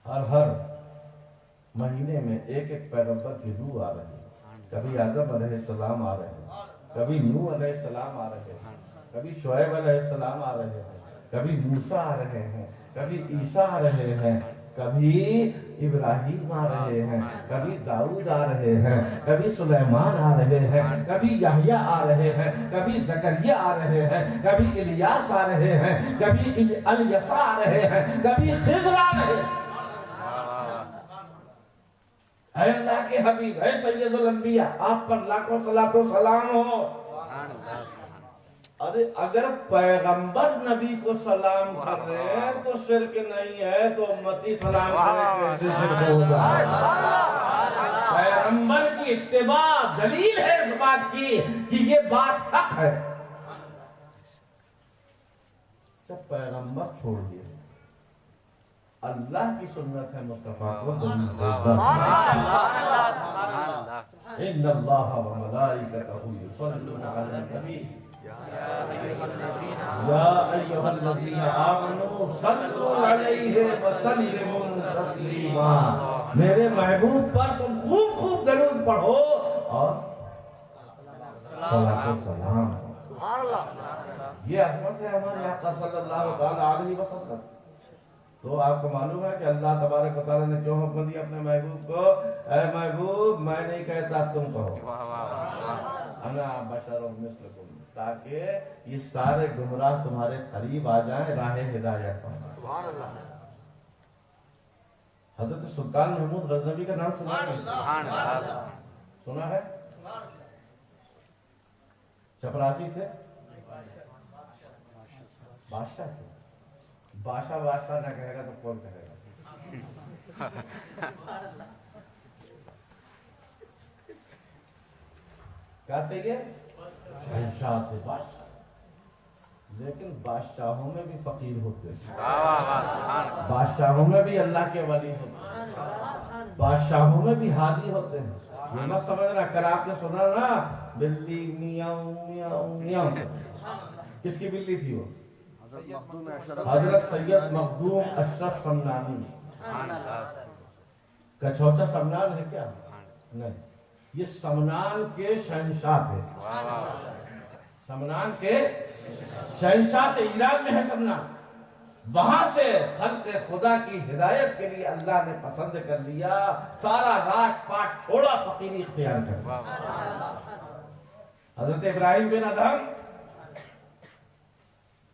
S1: ہر مہینے میں ایک ایک پیغمبر کی روح آ رہی ہے۔ کبھی آدم علیہ السلام آ رہے ہیں، کبھی نوح علیہ السلام آ رہے ہیں، کبھی شعیب علیہ السلام آ رہے ہیں، کبھی موسیٰ آ رہے ہیں، کبھی عیسیٰ آ رہے ہیں، کبھی ابراہیم آ رہے ہیں، کبھی داؤد آ رہے ہیں، کبھی سلیمان آ رہے ہیں، کبھی یحییٰ آ رہے ہیں، کبھی زکریا آ رہے ہیں، کبھی الیاس آ رہے ہیں، کبھی الیسع آ رہے ہیں، کبھی خضر آ رہے ہیں۔ اے اللہ کے حبیب، اے سید الانبیاء، آپ پر لاکھوں صلاۃ و سلام ہو۔ ارے اگر پیغمبر نبی کو سلام کر رہے ہیں تو شرک نہیں ہے، تو امتی سلام کرے کیسے شرک ہوگا؟ پیغمبر کی اتباع دلیل ہے اس بات کی کہ یہ بات حق ہے۔ جب پیغمبر چھوڑ دیا، اللہ کی سنت ہے مصطفیٰ کو ان اللہ و ملائکتہ یصلون علی النبی یا ایھا الذین آمنوا صلوا علیہ وسلموا تسلیما۔ میرے محبوب پر تم خوب خوب درود پڑھو اور صلاۃ و سلام۔ یہ عظمت ہے ہمارے آقا صلی اللہ علیہ وسلم۔ تو آپ کو معلوم ہے کہ اللہ تبارک و تعالیٰ نے کیوں حکم دیا اپنے محبوب کو، اے محبوب میں نہیں کہتا تم کہو انا بشر مثلکم، تاکہ یہ سارے گمراہ تمہارے قریب آ جائیں راہ ہدایت پر۔
S2: سبحان اللہ۔
S1: حضرت سلطان محمود غزنوی کا نام سنا ہے؟ سنا ہے؟ چپراسی تھے، بادشاہ تھے۔ بادشاہ نہ کہے گا تو کون کہے گا؟ کیا تھے یہ؟ شہنشاہ تھے، بادشاہ۔ لیکن بادشاہوں میں بھی فقیر ہوتے ہیں، بادشاہوں میں بھی اللہ کے ولی ہوتے ہیں، بادشاہوں میں بھی ہادی ہوتے ہیں۔ یہ مت سمجھنا، کل آپ نے سنا نا بلی میاؤں میاؤں میاؤں، کس کی بلی تھی وہ؟ حضرت سید مخدوم اشرف سمنانی۔ کچھوچا سمنان ہے کیا؟ نہیں، یہ سمنان کے شہنشاہ تھے، سمنان کے شہنشاہ تھے، ایران میں ہے سمنان۔ وہاں سے خلق خدا کی ہدایت کے لیے اللہ نے پسند کر لیا، سارا راج پاٹ چھوڑا، فقیری اختیار کر لیا۔ حضرت ابراہیم بن ادہم،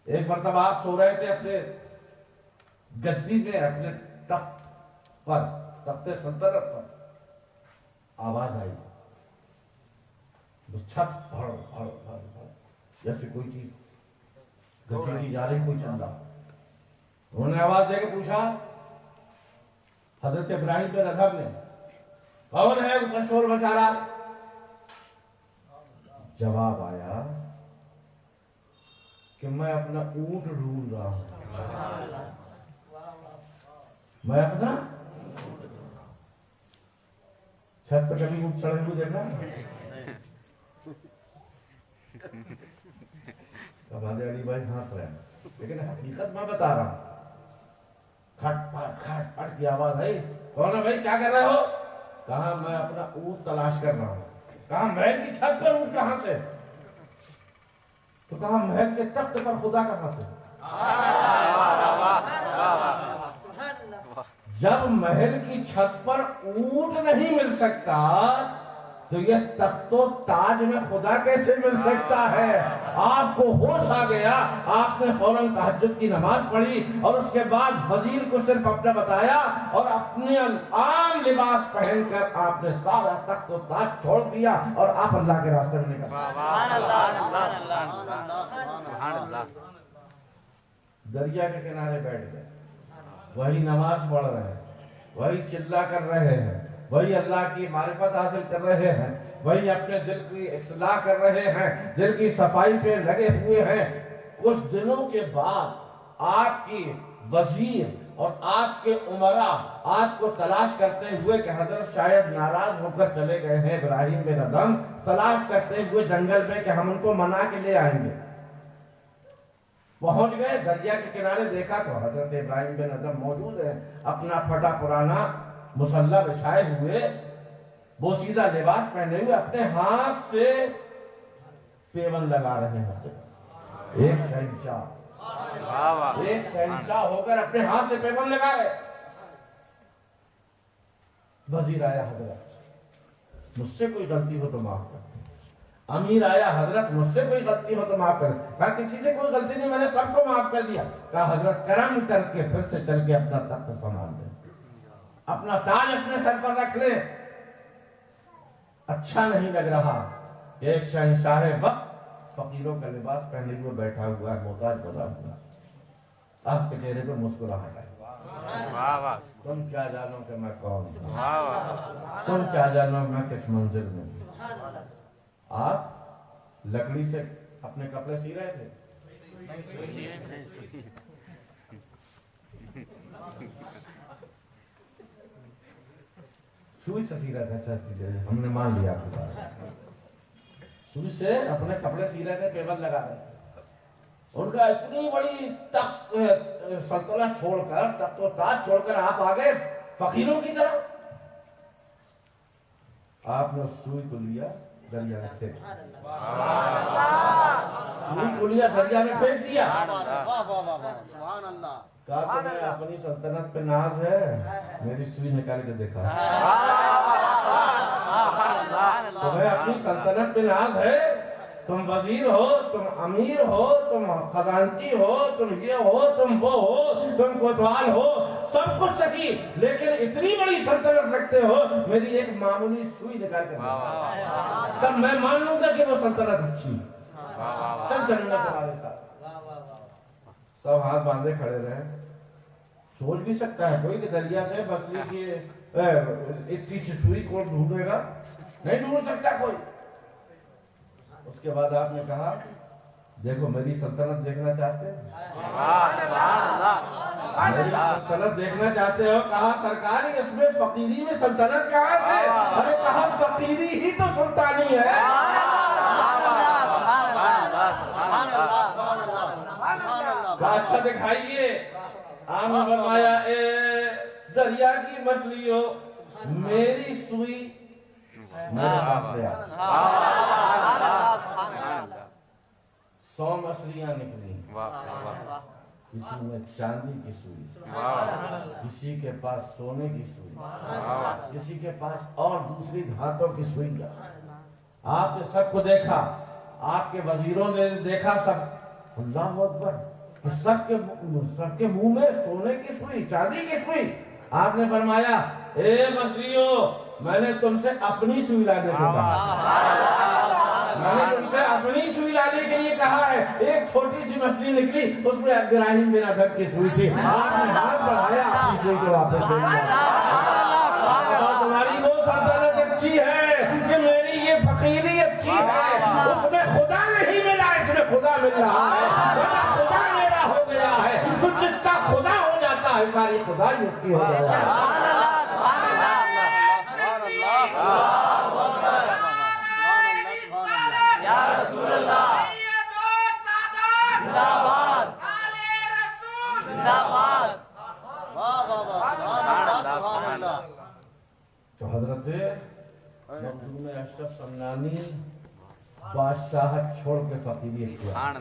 S1: ایک مرتبہ آپ سو رہے تھے اپنے گدی میں، اپنے تخت پر، تخت سلطنت پر، آواز آئی، چھت بھڑ بھڑ بھڑ بھڑ، جیسے کوئی چیز گھسیٹی جا رہی، کوئی چل رہا۔ انہوں نے آواز دے کے پوچھا حضرت ابراہیم بن ادہم نے، کون ہے وہ شور مچا رہا؟ جواب آیا کہ میں اپنا اونٹ ڈھونڈ رہا ہوں، میں اپنا چھت پہ کبھی اونٹ چڑھے ہوئے دیکھا؟ ہمارے علی بھائی ہنس رہے ہیں، لیکن حقیقت میں بتا رہا ہوں۔ کھٹ پھٹ کی آواز آئی، کون ہے بھائی، کیا کر رہے ہو؟ کہا میں اپنا اونٹ تلاش کر رہا ہوں۔ کہا محل کی چھت پر اونٹ کہاں سے؟ تو کہا محل کے تخت پر خدا کہاں سے؟ جب محل کی چھت پر اونٹ نہیں مل سکتا تو یہ تخت و تاج میں خدا کیسے مل سکتا ہے؟ آپ کو ہوش آ گیا، آپ نے فوراً تہجد کی نماز پڑھی اور اس کے بعد وزیر کو صرف اپنا بتایا اور اپنے عام لباس پہن کر آپ نے سارا تخت و تاج چھوڑ دیا اور آپ اللہ کے راستے میں نکل دریا کے کنارے بیٹھ گئے، وہی نماز پڑھ رہے ہیں، وہی چلا کر رہے ہیں، وہی اللہ کی معرفت حاصل کر رہے ہیں، وہی اپنے دل کی اصلاح کر رہے ہیں، دل کی صفائی پہ لگے ہوئے ہیں۔ کچھ دنوں کے بعد آپ کی وزیر اور آپ کے عمراء آپ کو تلاش کرتے ہوئے کہ حضرت شاید ناراض ہو کر چلے گئے ہیں ابراہیم بن ادہم، تلاش کرتے ہوئے جنگل میں کہ ہم ان کو منا کے لے آئیں گے۔ پہنچ گئے دریا کے کنارے، دیکھا تو حضرت ابراہیم بن ادہم موجود ہیں، اپنا پھٹا پرانا مسلح بچھائے ہوئے، بوسیدہ لباس پہنے ہوئے، اپنے ہاتھ سے پیون لگا رہے ہیں۔ ایک شہنشاہ ہو کر اپنے ہاتھ سے پیون لگا رہے۔ وزیر آیا، حضرت مجھ سے کوئی غلطی ہو تو معاف کر۔ امیر آیا، حضرت مجھ سے کوئی غلطی ہو تو معاف کر۔ کہا کسی سے کوئی غلطی نہیں، میں نے سب کو معاف کر دیا۔ کہا حضرت کرم کر کے پھر سے چل کے اپنا تخت سنبھال لیں، اپنا تاج اپنے سر پر رکھ لیں۔ اچھا نہیں لگ رہا کہ ایک شہنشاہ وقت فقیروں کا لباس پہنے ہوئے بیٹھا ہوا ہے، محتاج بنا ہوا۔ آپ کے چہرے پہ مسکراہٹ آئی۔ تم کیا جانو کہ میں کون ہوں، تم کیا جانو میں کس منزل میں ہوں۔ آپ لکڑی سے اپنے کپڑے سی رہے تھے، سوئی سے سی رہے تھے۔ اچھا ہم نے مان لیا آپ کی بات، سوئی سے اپنے کپڑے سی رہے تھے، پیون لگا رہے تھے۔ ان کا اتنی بڑی تخت سلطنت چھوڑ کر، تخت و تاج چھوڑ کر آپ آگئے فقیروں کی طرح۔ آپ نے سوئی کو لیا، دریا میں پھینک سوئی کو لیا دریا میں پھینک دیا. کہا تمہیں اپنی سلطنت پہ ناز ہے؟ میری سوئی نکال کے دیکھا. تمہیں اپنی سلطنت پہ ناز ہے؟ تم وزیر ہو، تم امیر ہو، تم خزانچی ہو، تم یہ ہو، تم وہ ہو، تم کوتوال ہو، سب کچھ سکی، لیکن اتنی بڑی سلطنت رکھتے ہو، میری ایک معمولی سوئی نکال کر تب میں مان لوں گا کہ وہ سلطنت اچھی. چل چلوں گا تمہارے ساتھ. سب ہاتھ باندھے کھڑے رہے. سوچ بھی سکتا ہے کوئی کہ دریا سے مچھلی کی اتنی سی سوئی کو ڈھونڈے گا؟ نہیں ڈھونڈ سکتا کوئی. اس کے بعد آپ نے کہا دیکھو میری سلطنت دیکھنا چاہتے ہیں؟ میری سلطنت دیکھنا چاہتے ہو؟ کہا سرکار اس میں فقیری میں سلطنت کہاں سے؟ ارے کہا فقیری ہی تو سلطانی ہے. اچھا دکھائیے. آپ نے فرمایا اے دریا کی مچھلی ہو، میری سوئی میرے پاس لے آ. 100 مچھلیاں نکلی. کسی میں چاندی کی سوئی، کسی کے پاس سونے کی سوئی، کسی کے پاس اور دوسری دھاتوں کی سوئی. آپ نے سب کو دیکھا، آپ کے وزیروں نے دیکھا سب. اللہ اکبر، سب کے منہ میں سونے کی سوئی، چاندی کی سوئی. آپ نے فرمایا اے مچھلیوں، میں نے تم سے اپنی سوئی لانے کو کہا. میں نے تم سے اپنی سوئی لانے کے لیے کہا ہے. ایک چھوٹی سی مچھلی نکلی، اس میں ابراہیم بن ادھم کی سوئی تھی. آپ نے ہاتھ بڑھایا، اپنی سوئی کو واپس دے دیا. تمہاری وہ سلطنت اچھی ہے کہ میری یہ فقیری اچھی ہے. اس میں خدا نہیں ملا، اس میں خدا مل رہا ہے. خدا میرا ہو گیا ہے. تو جس کا خدا ہو جاتا ہے ساری خدا ہی اس کی ہو جاتا ہے. یا رسول اللہ زندہ باد، زندہ باد. تو حضرت مخدوم اشرف سمنانی بادشاہت چھوڑ کے فقیری اختیار.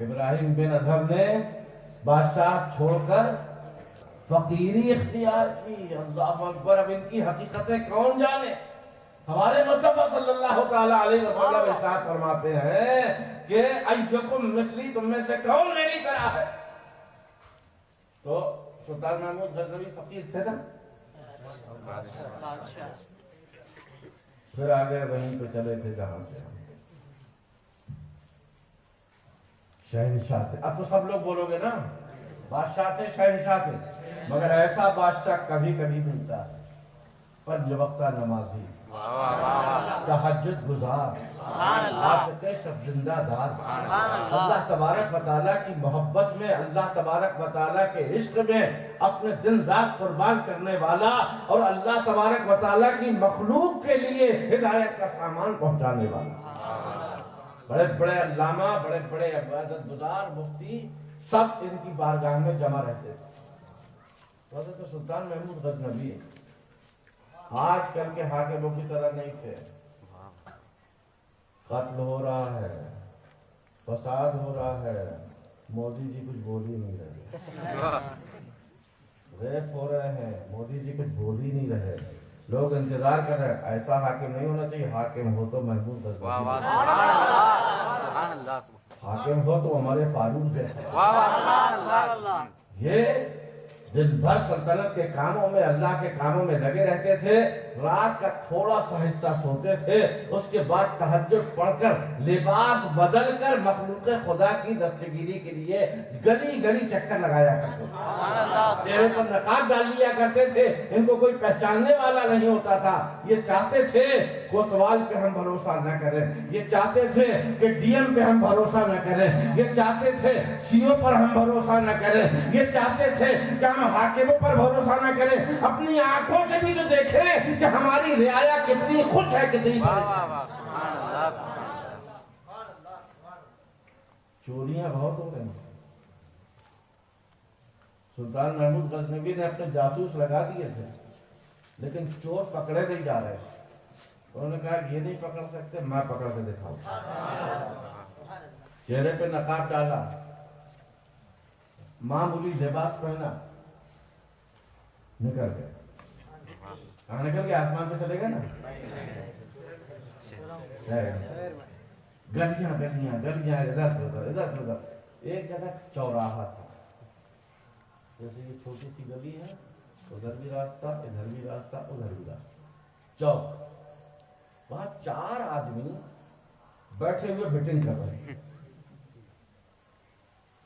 S1: ابراہیم بن ادھم نے بادشاہت چھوڑ کر فقیری اختیار کی. اللہ اکبر. اب ان کی حقیقتیں کون جانے. ہمارے مصطفیٰ صلی اللہ تعالیٰ علیہ وسلم ارشاد فرماتے ہیں کہ ایکم مثلی، تم میں سے کون میری طرح ہے؟ تو سلطان محمود غزنوی فقیر تھے نا. پھر آگے وہیں پہ چلے تھے جہاں سے شہنشاہ تھے. اب تو سب لوگ بولو گے نا بادشاہ تھے، شہنشاہ تھے، مگر ایسا بادشاہ کبھی کبھی ملتا ہے. 5 وقتہ نمازی، تہجد گزار، عاشق شب زندہ دار. اللہ تبارک و تعالیٰ کی محبت میں، اللہ تبارک و تعالیٰ کے عشق میں اپنے دن رات قربان کرنے والا، اور اللہ تبارک و تعالیٰ کی مخلوق کے لیے ہدایت کا سامان پہنچانے والا. بڑے بڑے علامہ، بڑے بڑے عبادت گزار، مفتی سب ان کی بارگاہ میں جمع رہتے تھے. حضرت سلطان محمود غزنوی آج کل کے حاکموں کی طرح نہیں تھے. قتل ہو رہا ہے، فساد ہو رہا ہے، مودی جی کچھ بول ہی نہیں رہے. ریپ ہو رہے ہیں، مودی جی کچھ بول ہی نہیں رہے. لوگ انتظار کر رہے ہیں. ایسا حاکم نہیں ہونا چاہیے. حاکم ہو تو محمود غزنوی، حاکم ہو تو ہمارے فاروق جیسے. یہ دن بھر سلطنت کے کاموں میں، اللہ کے کاموں میں لگے رہتے تھے. رات کا تھوڑا سا حصہ سوتے تھے. اس کے بعد تہجد پڑھ کر لباس بدل کر مخلوق خدا کی دستگیری کے لیے گلی گلی چکر لگایا کرتے تھے. چہرے پر نقاب ڈال لیا کرتے تھے. ان کو کوئی پہچاننے والا نہیں ہوتا تھا. یہ چاہتے تھے کوتوال پہ ہم بھروسہ نہ کریں. یہ چاہتے تھے کہ ڈی ایم پہ ہم بھروسہ نہ کریں. یہ چاہتے تھے سی او پر ہم بھروسہ نہ کریں. یہ چاہتے تھے کہ ہم حاکموں پر بھروسہ نہ کریں. اپنی آنکھوں سے بھی تو دیکھیں کہ ہماری رعایا کتنی خوش ہے، کتنی چوریاں بہت ہو رہی ہیں. سلطان محمود غزنوی نے اپنے جاسوس لگا دیے تھے، لیکن چور پکڑے نہیں جا رہے. انہوں نے کہا یہ نہیں پکڑ سکتے، میں پکڑ کے دکھاؤں. چہرے پہ نقاب ڈالا، معمولی لباس پہنا، نکل گئے. کہاں نکل گیا؟ آسمان پہ چلے گا نا. گلیاں گلیاں گلیاں، ادھر سے ادھر ادھر سے ادھر. ایک جگہ چوراہا تھا، جیسے یہ چھوٹی سی گلی ہے، ادھر بھی راستہ، ادھر بھی راستہ، ادھر بھی راستہ، چوک. وہاں 4 آدمی بیٹھے ہوئے میٹنگ کر رہے ہیں،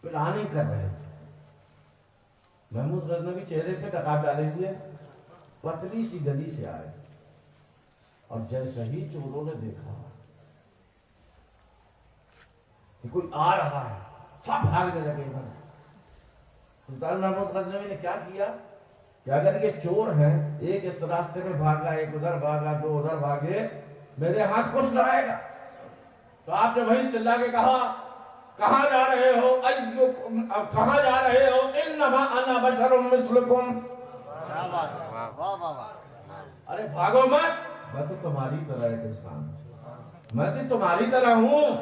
S1: پلاننگ کر رہے ہیں. محمود غزنوی چہرے پہ نقاب ڈالے ہوئے پتلی سی گلی سے آئے، اور جیسے ہی چوروں نے دیکھا کہ کوئی آ رہا ہے، سب بھاگنے لگے ادھر. سلطان محمود غزنوی نے کیا کیا کہ اگر یہ چور ہیں، ایک اس راستے میں بھاگا، ایک ادھر بھاگا، 2 ادھر بھاگے، میرے ہاتھ کچھ نہ آئے گا. تو آپ نے وہی چلا کے کہا کہاں جا رہے ہو؟ کہاں جا رہے ہو؟ انما انا بشر مثلکم. ارے بھاگو مت، میں تو تمہاری طرح ایک انسان ہوں، میں تو تمہاری طرح ہوں.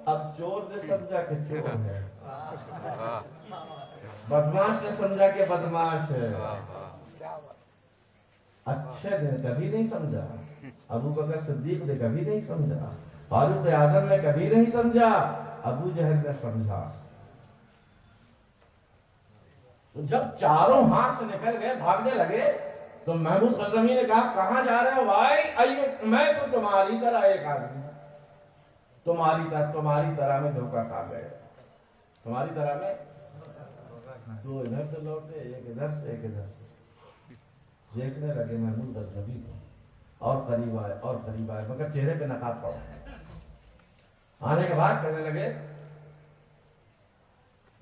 S1: اب چور نے سمجھا کہ چور ہے، بدماش نے سمجھا کہ بدماش ہے. اچھے نے کبھی نہیں سمجھا، ابو بکر صدیق نے کبھی نہیں سمجھا، فاروق اعظم نے کبھی نہیں سمجھا، ابو جہل نے سمجھا. جب چاروں ہاتھ سے نکل گئے، بھاگنے لگے، تو محمود غزنوی نے کہا کہاں جا رہے ہو بھائی؟ میں تو تمہاری طرح ایک آدمی ہوں، تمہاری طرح میں دھوکہ کھا گئے، تمہاری طرح میں. 2 ادھر سے لوٹے، ایک ادھر سے، ایک ادھر سے. دیکھنے لگے محمود غزنوی کو، اور قریب آئے اور قریب آئے، مگر چہرے پہ نقاب پڑا. آنے کے بعد کہنے لگے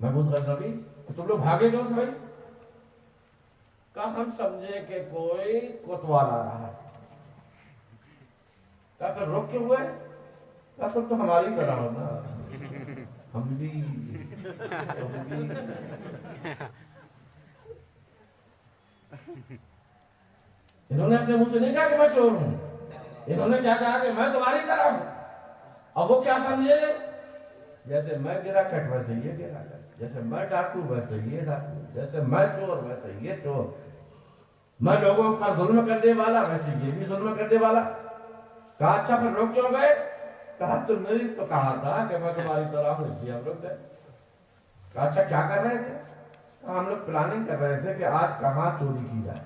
S1: محمود غزنوی تم لوگ بھاگے کیوں تھے بھائی؟ کہا ہم سمجھے کہ کوئی کوتوال آ رہا ہے. کہا پھر رک کے ہوئے؟ کہا تم تو ہماری طرح ہو نا، ہم بھی. انہوں نے اپنے منہ سے نہیں کہا کہ میں چور ہوں، انہوں نے کیا کہا کہ میں تمہاری طرح ہوں. اب وہ کیا سمجھے؟ جیسے میں گرا کٹ ویسے یہ گرا کٹ، جیسے میں ڈاکو ویسے یہ ڈاکو، جیسے میں چور ویسے یہ چور، میں لوگوں کا ظلم کرنے والا ویسے یہ بھی ظلم کرنے والا. کہا اچھا پھر روک کیوں گئے؟ کہا تم نے تو کہا تھا کہ میں تمہاری طرح ہوں، اس لیے ہم روک گئے. کہا اچھا کیا کر رہے تھے؟ کہا ہم لوگ پلاننگ کر رہے تھے کہ آج کہاں چوری کی جائے.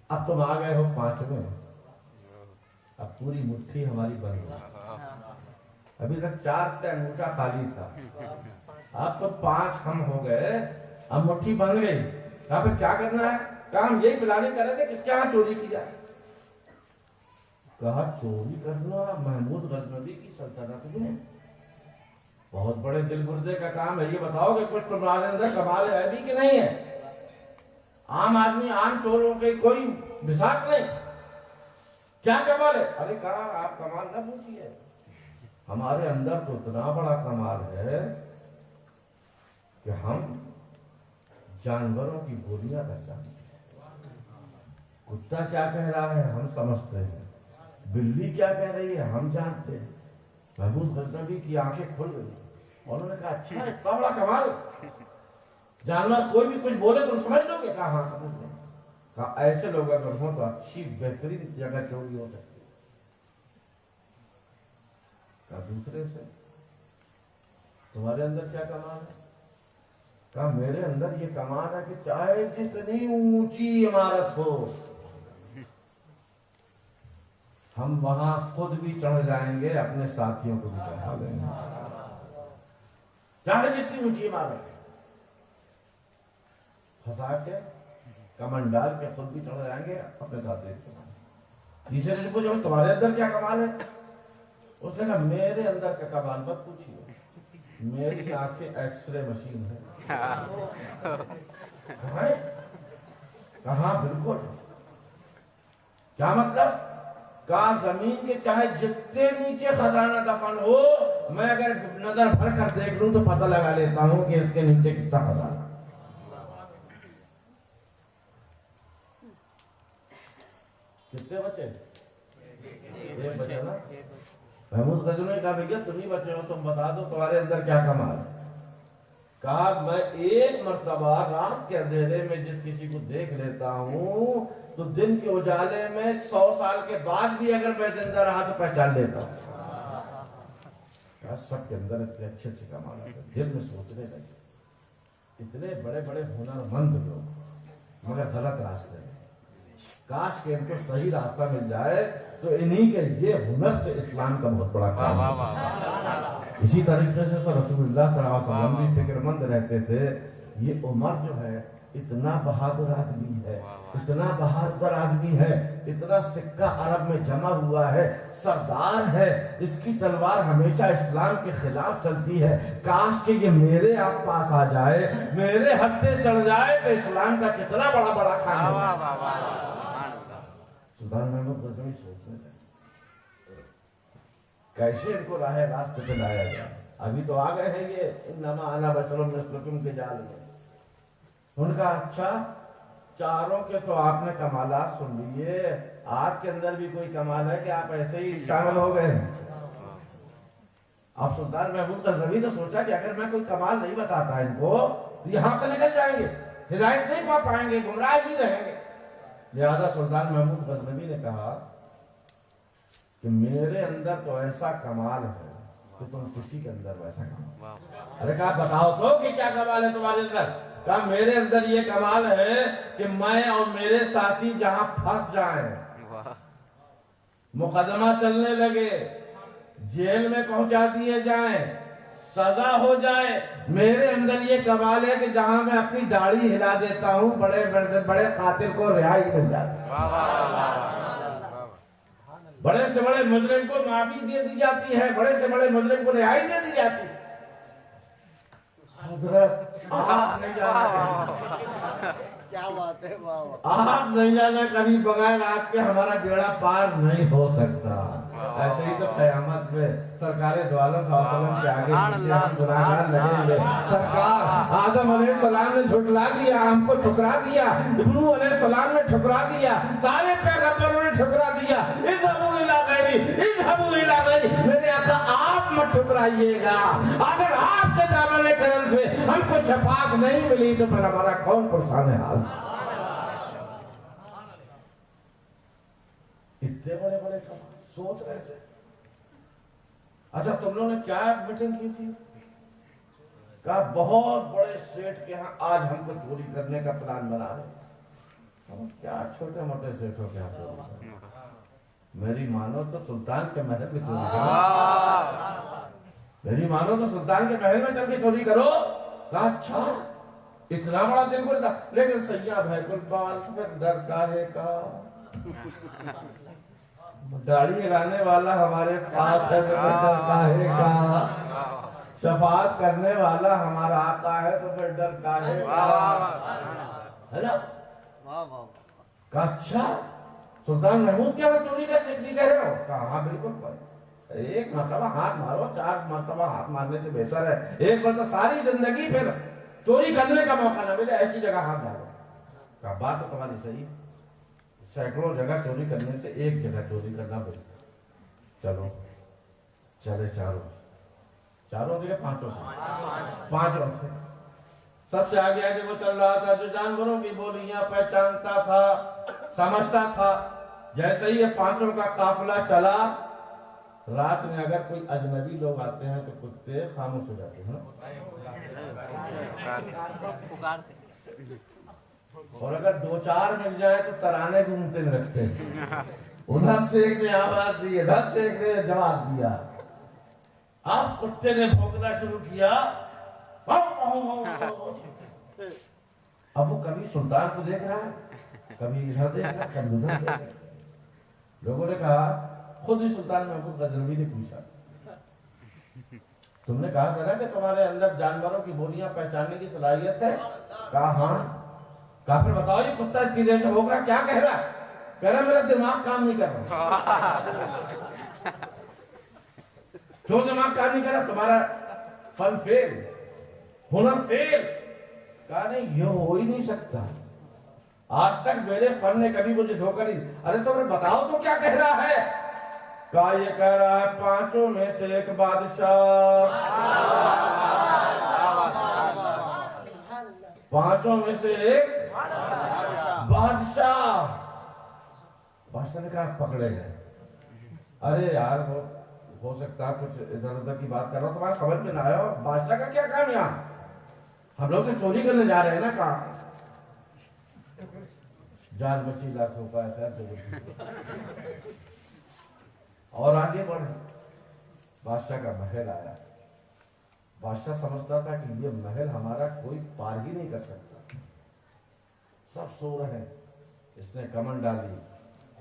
S1: اب تم آ گئے ہو 5ویں، اب پوری مٹھی ہماری بند ہو. ابھی تک 4 پہ انگوٹھا خالی تھا، اب تو 5 ہم ہو گئے، اب مٹھی بن گئی. کہا پھر کیا کرنا ہے؟ کہا ہم یہی پلاننگ کر رہے تھے کس کے یہاں چوری کی جائے. کہا چوری کرنا محمود غزنوی کی سلطنت میں بہت بڑے دل گردے کا کام ہے. یہ بتاؤ کہ کچھ تمہارے اندر کمال ہے بھی کہ نہیں ہے؟ عام آدمی، عام چوروں کے کوئی مثال نہیں، کیا کمال ہے؟ ارے کہا آپ کمال نہ پوچھئے، ہمارے اندر تو اتنا بڑا کمال ہے کہ ہم جانوروں کی بولیاں پہچانتے ہیں. کتا کیا کہہ رہا ہے ہم سمجھتے ہیں، بلی کیا کہہ رہی ہے ہم جانتے ہیں. محمود غزنوی کی آنکھیں کھل گئی، انہوں نے کہا اچھا اتنا بڑا کمال، جانور کوئی بھی کچھ بولے تو سمجھ لو گے؟ کہا ہاں سمجھ لیں. کہا ایسے لوگ اگر ہوں تو اچھی بہترین جگہ چوری ہو سکتی ہے. کہا دوسرے سے تمہارے اندر کیا کمال ہے؟ کہا میرے اندر یہ کمال ہے کہ چاہے جتنی اونچی عمارت ہو ہم وہاں خود بھی چڑھ جائیں گے، اپنے ساتھیوں کو بھی چڑھا لیں گے. چاہے جتنی اونچی عمارت پھنسا کے کمن ڈال کے خود بھی چڑھ جائیں گے، اپنے ساتھیوں کو چڑھا لیں گے. تیسرے سے پوچھا تمہارے اندر کیا کمال ہے؟ اس نے کہا میرے اندر کا کمال مت پوچھیے، میری آنکھیں ایکس رے مشین ہے. کہاں بالکل. کیا مطلب؟ کہا زمین کے چاہے جتنے نیچے خزانہ دفن ہو، میں اگر نظر بھر کر دیکھ لوں تو پتہ لگا لیتا ہوں کہ اس کے نیچے کتنا خزانہ. کتنے بچے؟ محمود غزنوی نے کہا بھیا تم ہی بچے ہو، تم بتا دو تمہارے اندر کیا کمال ہے؟ کہا میں ایک مرتبہ رات کے اندھیرے میں جس کسی کو دیکھ لیتا ہوں تو دن کے اجالے میں 100 سال کے بعد بھی اگر میں زندہ رہا تو پہچان لیتا ہوں۔ کہا سب کے اندر اتنے اچھے اچھے کمالات ہیں، دل میں سوچنے لگے اتنے بڑے بڑے ہنرمند لوگ مگر غلط راستے میں، کاش کہ ان کو صحیح راستہ مل جائے تو انہی کے یہ ہنر سے اسلام کا بہت بڑا کام ہے۔ اسی طریقے سے تو رسول اللہ صلی اللہ علیہ وسلم بھی فکر مند رہتے تھے، یہ عمر جو ہے اتنا بہادر آدمی ہے، اتنا بہادر آدمی ہے، اتنا سکہ عرب میں جمع ہوا ہے، سردار ہے، اس کی تلوار ہمیشہ اسلام کے خلاف چلتی ہے، کاش کہ یہ میرے آپ پاس آ جائے، میرے ہتھے چڑھ جائے تو اسلام کا کتنا بڑا بڑا کام ہے۔ سلطان محمود غزنوی سوچنے لگے کیسے ان کو راہ راست پہ لایا جائے۔ ابھی تو آ گئے ہیں یہ انما انا بشر مثلکم کے جال میں۔ ان کا اچھا چاروں کے تو آپ نے کمالات سن لیے، آپ کے اندر بھی کوئی کمال ہے کہ آپ ایسے ہی شامل ہو گئے ہیں؟ اب سلطان محمود غزنوی نے سوچا کہ اگر میں کوئی کمال نہیں بتاتا ان کو تو یہاں سے نکل جائیں گے، ہدایت نہیں پا پائیں گے، گمراہ ہی رہیں گے۔ لہذا سلطان محمود غزنوی نے کہا کہ میرے اندر تو ایسا کمال ہے کہ تم کسی کے اندر ویسا کمال۔ ارے کہا بتاؤ تو کہ کیا کمال ہے تمہارے اندر؟ کہا میرے اندر یہ کمال ہے کہ میں اور میرے ساتھی جہاں پھنس جائیں، مقدمہ چلنے لگے، جیل میں پہنچا دیے جائیں، سزا ہو جائے، میرے اندر یہ کمال ہے کہ جہاں میں اپنی داڑھی ہلا دیتا ہوں بڑے سے بڑے قاتل کو رہائی مل جاتی ہے، بڑے سے بڑے مجرم کو معافی دے دی جاتی ہے، بڑے سے بڑے مجرم کو رہائی دے دی جاتی ہے۔ حضرت آپ نہیں جانا،
S2: کیا بات ہے،
S1: آپ نہیں جانا کبھی، بغیر آپ کے ہمارا بیڑا پار نہیں ہو سکتا۔ ایسے ہی تو قیامت میں سرکار دو عالم صلی اللہ علیہ وسلم کے آگے پیچھے ہم گناہگار لگے ہوئے، سرکار آدم علیہ السلام نے جھٹلا دیا، ہم کو ٹھکرا دیا، ابراہیم علیہ السلام نے ٹھکرا دیا، سارے پیغمبروں نے ٹھکرا دیا، اذهبوا الى غیری، اذهبوا الى غیری، میرے آقا آپ مت ٹھکرائیے گا، اگر آپ کے دامن کرم سے ہم کو شفاعت نہیں ملی تو پھر ہمارا کون پرسان حال۔ اتنے بڑے بڑے کام سوچ رہے تھے۔ اچھا تم لوگوں نے کیا میٹنگ کی تھی؟ کہا بہت بڑے سیٹ کے ہاں آج ہم کو چوری کرنے کا پلان بنا رہے ہیں۔ ہم کیا چھوٹے موٹے سیٹوں کے ہاں چوری کریں؟ میری مانو تو سلطان کے محل میں چوری کرو، میری مانو تو سلطان کے محل میں چل کے چوری کرو۔ کہا اچھا اتنا بڑا دل کو لیتا، لیکن سیاہ ہے کل بال پھر ڈر کاہے کا، داڑھی ہلانے والا ہمارے پاس ہے تو پھر ڈر کاہے کا، شفاعت کرنے والا ہمارا آقا ہے تو پھر ڈر کاہے کا، ہے نا؟ کہا اچھا سلطان محمود کیا وہ چوری کرنے کے لیے کہہ رہے ہو؟ کہا ہاں بالکل، ایک مرتبہ ہاتھ مارو، 4 مرتبہ ہاتھ مارنے سے بہتر ہے ایک مرتبہ ساری زندگی پھر چوری کرنے کا موقع نہ ملے، ایسی جگہ ہاتھ ڈالو۔ کہا بات تو تمہاری صحیح، سینکڑوں جگہ چوری کرنے سے ایک جگہ چوری کرنا بہتر۔ چلو چلے چاروں جگہ پانچوں سے سب سے آگے آگے وہ چل رہا تھا جو جانوروں کی بولیاں پہچانتا تھا، سمجھتا تھا۔ جیسے ہی یہ 5 کا قافلہ چلا، رات میں اگر کوئی اجنبی لوگ آتے ہیں تو کتے خاموش ہو جاتے ہیں اور اگر 2-4 مل جائے تو ترانے گھومتے لگتے ہیں، ادھر سے ایک نے آواز دی، ادھر سے ایک نے جواب دیا۔ اب کتے نے بھونکنا شروع کیا، اب وہ کبھی سلطان کو دیکھ رہا ہے، کبھی ادھر دیکھ رہا ہے، کبھی ادھر دیکھ رہا ہے۔ لوگوں نے کہا، خود ہی سلطان محمود غزنوی نے پوچھا، تم نے کہا تھا نا کہ تمہارے اندر جانوروں کی بولیاں پہچاننے کی صلاحیت ہے؟ کہا ہاں۔ کہا پھر بتاؤ یہ کتا اتنی دیر سے بھونک رہا کیا کہہ رہا ہے؟ کہہ رہا میرا دماغ کام نہیں کر رہا۔ کیوں دماغ کام نہیں کر رہا؟ تمہارا فن فیل، ہنر فیل۔ کہا نہیں یہ ہو ہی نہیں سکتا، آج تک میرے فن نے کبھی مجھے دھوکہ نہیں۔ ارے تمہیں بتاؤ تو کیا کہہ رہا ہے؟ کا یہ کہہ رہا ہے پانچوں میں سے ایک بادشاہ، پانچوں میں سے ایک بادشاہ۔ بادشاہ نے کہا پکڑے گئے۔ ارے یار ہو سکتا ہے کچھ ادھر ادھر کی بات کر رہا ہوں، تمہارا سمجھ میں نہ آیا ہو، بادشاہ کا کیا کام یہاں؟ ہم لوگ تو چوری کرنے جا رہے ہیں نا، کہاں جان بچی لاکھوں کا ہے۔ اور آگے بڑھے، بادشاہ کا محل آیا۔ بادشاہ سمجھتا تھا کہ یہ محل ہمارا کوئی پار ہی نہیں کر سکتا، سب سو رہے ہیں۔ اس نے کمن ڈالی،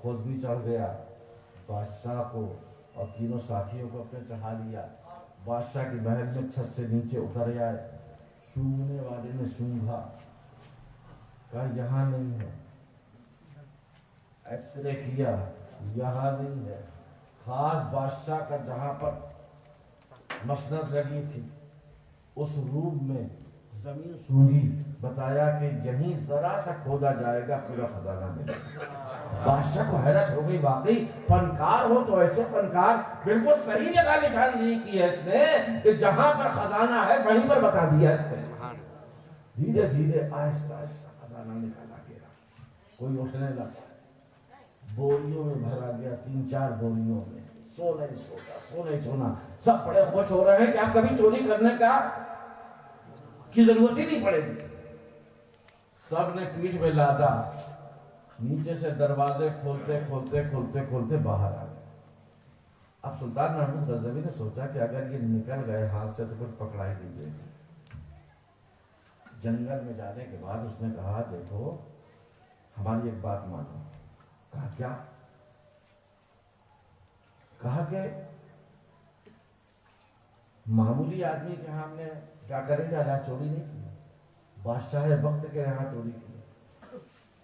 S1: خود بھی چڑھ گیا، بادشاہ کو اور تینوں ساتھیوں کو اپنے چڑھا لیا۔ بادشاہ کے محل میں چھت سے نیچے اتر آئے۔ سونگنے والے نے سونگا، کہا یہاں نہیں ہے۔ ایکس رے کیا، یہاں نہیں ہے۔ خاص بادشاہ کا جہاں پر مسند لگی تھی اس روم میں زمین سونگی، بتایا کہ یہیں ذرا سا کھودا جائے گا پورا خزانہ ملے گا۔ بادشاہ کو حیرت ہو گئی، واقعی فنکار ہو تو ایسے فنکار، بالکل صحیح جگہ نشاندہی کی ہے اس نے کہ جہاں پر خزانہ ہے وہیں پر بتا دیا اس نے۔ دھیرے دھیرے آہستہ آہستہ خزانہ نکالا گیا، کوئی اٹھنے لگا، بوریوں میں بھرا گیا، 3-4 بوریوں میں، سونا ہی سونا، سونا ہی سونا۔ سب بڑے خوش ہو رہے ہیں کہ اب کبھی چوری کرنے کی ضرورت ہی نہیں پڑے گی۔ سب نے پیٹھ میں لادا، نیچے سے دروازے کھولتے کھولتے کھولتے کھولتے باہر آ گئے۔ اب سلطان محمود غزنوی نے سوچا کہ اگر یہ نکل گئے ہاتھ سے تو پھر پکڑائی دیجیے گی۔ جنگل میں جانے کے بعد اس نے کہا دیکھو ہماری ایک بات مانو۔ کہا کیا؟ کہا کہ معمولی آدمی کے ہم نے کیا کریں گے، اللہ چوری نہیں کی، بادشاہ وقت کے یہاں چوری کی،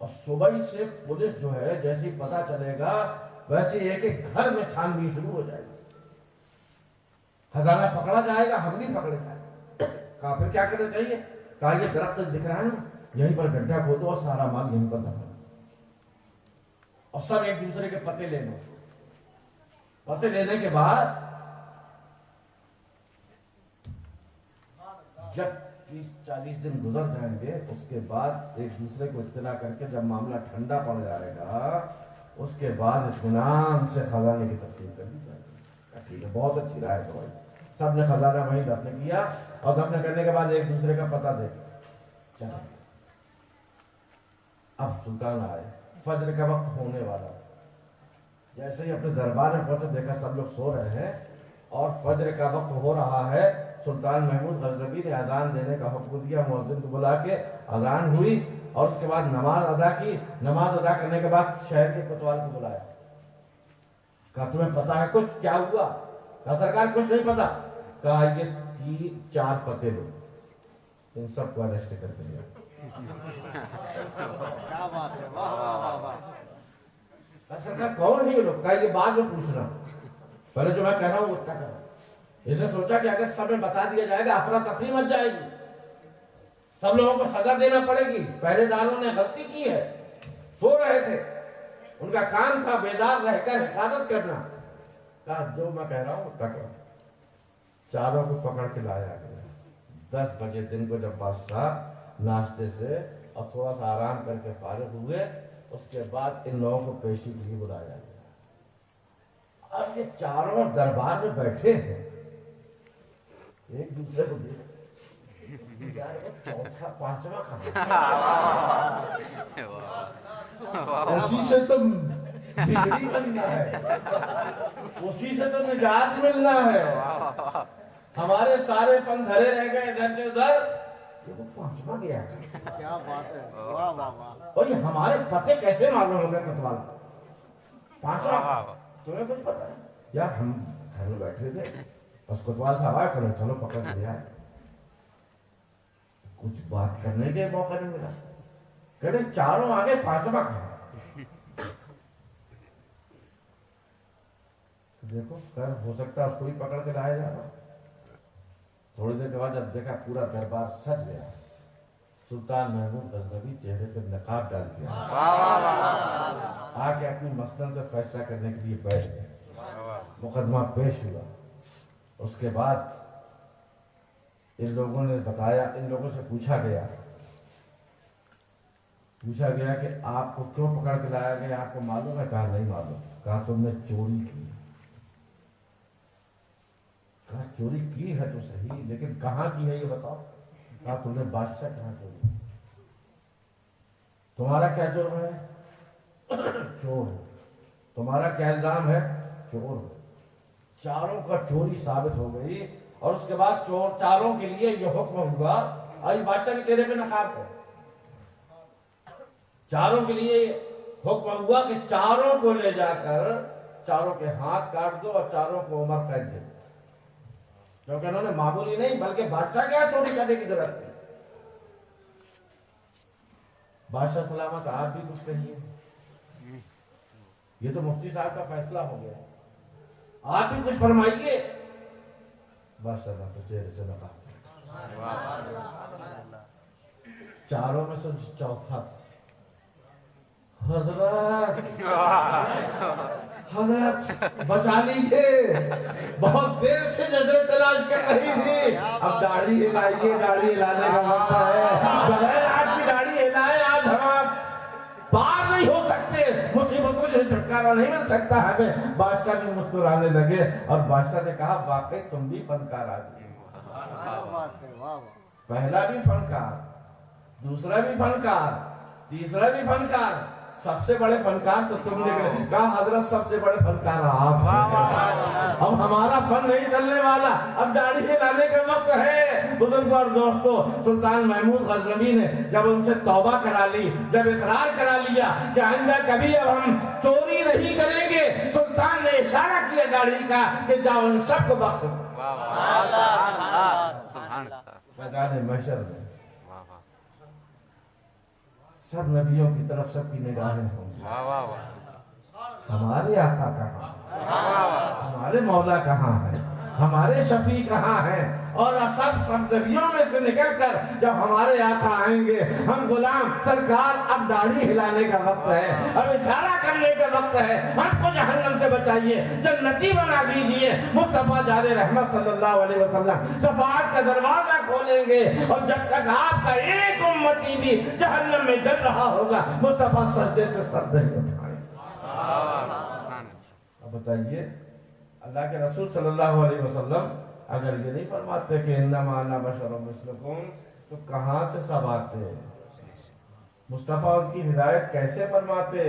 S1: اور صبح سے پولیس جو ہے جیسے پتا چلے گا ویسے ایک ایک گھر میں چھانبین شروع ہو جائے گی، خزانہ پکڑا جائے گا، ہم نہیں پکڑے جائیں گے۔ کہا پھر کیا کرنا چاہیے؟ کہا یہ درخت دکھ رہا ہے نا، یہیں پر گڈھا کھودو اور سارا مال یہیں پر دفن، اور سب ایک دوسرے کے پتے لے لو۔ پتے لینے کے بعد جب 30-40 دن گزر جائیں گے اس کے بعد ایک دوسرے کو اطلاع کر کے جب معاملہ ٹھنڈا پڑ جائے گا اس کے بعد اطمینان سے خزانے کی تقسیم کر دی جائے گی۔ ٹھیک ہے، بہت اچھی رائے ہے بھائی۔ سب نے خزانہ وہیں دفن کیا اور دفن کرنے کے بعد ایک دوسرے کا پتہ دے چلا۔ اب سلطان آئے، فجر کا وقت ہونے والا، جیسے ہی اپنے دربار میں پہنچے دیکھا سب لوگ سو رہے ہیں اور فجر کا وقت ہو رہا ہے۔ سلطان محمود غزنوی نے اذان دینے کا حکم دیا، مؤذن کو بلا کے اذان ہوئی اور اس کے بعد نماز ادا کی۔ نماز ادا کرنے کے بعد شہر کے کوتوال کو بلایا، کہا تمہیں پتا ہے کچھ کیا ہوا؟ کہا سرکار کچھ نہیں پتا۔ کہا یہ 3-4 پتے لو، ان سب کو اریسٹ کر کے لیا۔ سرکار کون ہے یہ لوگ؟ کہا یہ بعد میں پوچھنا، پہلے جو میں کہہ رہا ہوں اتنا کرو۔ اس نے سوچا کہ اگر سب میں بتا دیا جائے گا افراتفری مچ جائے گی، سب لوگوں کو سزا دینا پڑے گی۔ پہلے داروں نے غلطی کی ہے، سو رہے تھے، ان کا کام تھا بیدار رہ کر حفاظت کرنا۔ کہا جو میں کہہ رہا ہوں اتنا کرو۔ چاروں کو پکڑ کے لایا گیا۔ 10 بجے دن کو جب بادشاہ ناشتے سے اور تھوڑا سا آرام کر کے فارغ ہوئے اس کے بعد ان لوگوں کو پیشی کے لیے بلایا گیا۔ اب یہ چاروں دربار میں بیٹھے ہیں، ایک دوسرے کو دیکھ چوتھا 5واں اسی سے تو بگڑی بننا ہے، اسی سے تو نجات ملنا ہے۔ ہمارے سارے پن دھرے رہ گئے ادھر سے ادھر، یہ تو 5واں گیا۔ کیا بات ہے، واہ واہ واہ۔ اور یہ ہمارے پتے کیسے معلوم ہو گئے کوتوال؟ 5واں تمہیں کچھ پتا ہے؟ یار ہم گھر میں بیٹھے تھے، بس کوتوال صاحب آئے کرنا چلو پکڑ کے لے آئے، کچھ بات کرنے کے موقع نہیں ملا۔ کہتے چاروں آگے 5واں کھڑا۔ دیکھو خیر ہو سکتا ہے اس کو ہی پکڑ کے لایا جا رہا۔ تھوڑی دیر کے بعد جب دیکھا پورا دربار سج گیا، سلطان محمود غزنوی چہرے پہ نقاب ڈال دیا، آ کے اپنی مسند پہ فیصلہ کرنے کے لیے بیٹھ گئے۔ مقدمہ پیش ہوا. اس کے بعد ان لوگوں نے بتایا، ان لوگوں سے پوچھا گیا کہ آپ کو کیوں پکڑ کے لایا گیا، آپ کو معلوم ہے؟ کہا نہیں معلوم. کہا تم نے چوری کی. کہا چوری کی ہے تو صحیح، لیکن کہاں کی ہے یہ بتاؤ. کہا تم نے بادشاہ کہاں چوری. تمہارا کیا جرم ہے؟ چور. تمہارا کیا الزام ہے؟ چور. چاروں کا چوری ثابت ہو گئی. اور اس کے بعد چاروں کے لیے یہ حکم ہوا، آج بادشاہ کے چہرے پہ نقاب ہے. چاروں کے لیے حکم ہوا کہ چاروں کو لے جا کر چاروں کے ہاتھ کاٹ دو اور چاروں کو عمر قید دے. کیونکہ انہوں نے معمولی نہیں بلکہ بادشاہ کیا چوری کرنے کی ضرورت ہے. بادشاہ سلامت آپ بھی کچھ کہیے. یہ تو مفتی صاحب کا فیصلہ ہو گیا، آپ بھی کچھ فرمائیے. بادشاہ کا چہرے سے نقاب. چاروں میں سے چوتھا، حضرت بچا لیجیے، بہت دیر سے نظر تلاش کر رہی تھی. اب داڑھی ہلائیے، داڑھی ہلانے کا وقت ہے. بغیر آپ کی داڑھی ہلائے آج ہم پار نہیں ہو سکتے، مصیبتوں سے چھٹکارا نہیں مل سکتا ہمیں. بادشاہ بھی مسکرانے لگے اور بادشاہ نے کہا واقعی تم بھی فنکار آدمی. پہلا بھی فنکار، دوسرا بھی فنکار، تیسرا بھی فنکار، سب سے بڑے فنکار تو تم نے. کہا حضرت سب سے بڑے فنکار آپ ہیں. اب ہمارا فن نہیں چلنے والا، اب داڑھی ہلانے کا وقت ہے. بزرگوں اور دوستوں، سلطان محمود غزنوی نے جب ان سے توبہ کرا لی، جب اقرار کرا لیا کہ آئندہ کبھی اب ہم چوری نہیں کریں گے، سلطان نے اشارہ کیا داڑھی کا کہ جاؤ ان سب کو بخش. میدان محشر میں سب نبیوں کی طرف سب کی نگاہیں ہوں گی. ہمارے آقا کہاں، ہمارے مولا کہاں ہے، ہمارے شفیع کہاں ہیں. اور سب نبیوں میں سے نکل کر جب ہمارے آقا آئیں گے، ہم غلام سرکار اب داڑھی ہلانے کا وقت ہے، اب اشارہ کرنے کا وقت ہے. ہم کو جہنم سے بچائیے، جنتی بنا دیجئے. مصطفیٰ جار رحمت صلی اللہ علیہ وسلم شفاعت کا دروازہ کھولیں گے، اور جب تک آپ کا ایک امتی بھی جہنم میں جل رہا ہوگا، مصطفیٰ سجدے سے سر نہیں اٹھائیں. اب بتائیے اللہ کے رسول صلی اللہ علیہ وسلم اگر یہ نہیں فرماتے کہ انما انا بشر مثلکم، تو کہاں سے سب آتے؟ مصطفیٰ ان کی ہدایت کیسے فرماتے؟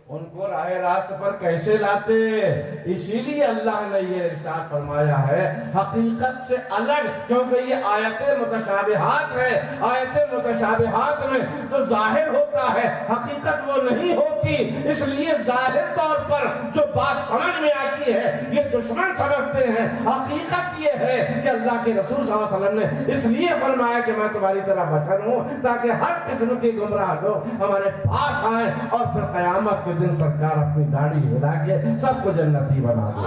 S1: ان کو راہ راست پر کیسے لاتے؟ اسی لیے اللہ نے یہ ارشاد فرمایا ہے حقیقت سے الگ، کیونکہ یہ آیت متشابہات ہے. آیت متشابہات میں جو ظاہر ہوتا ہے حقیقت وہ نہیں ہوتی. اس لیے ظاہر طور پر جو بات سمجھ میں آتی ہے یہ دشمن سمجھتے ہیں. حقیقت یہ ہے کہ اللہ کے رسول صلی اللہ علیہ وسلم نے اس لیے فرمایا کہ میں تمہاری طرح بشر ہوں، تاکہ ہر قسم کے گمراہ لوگ ہمارے پاس آئیں اور پھر قیامت کے دن سرکار اپنی داڑھی ہلا کے سب کو جنتی بنا دے.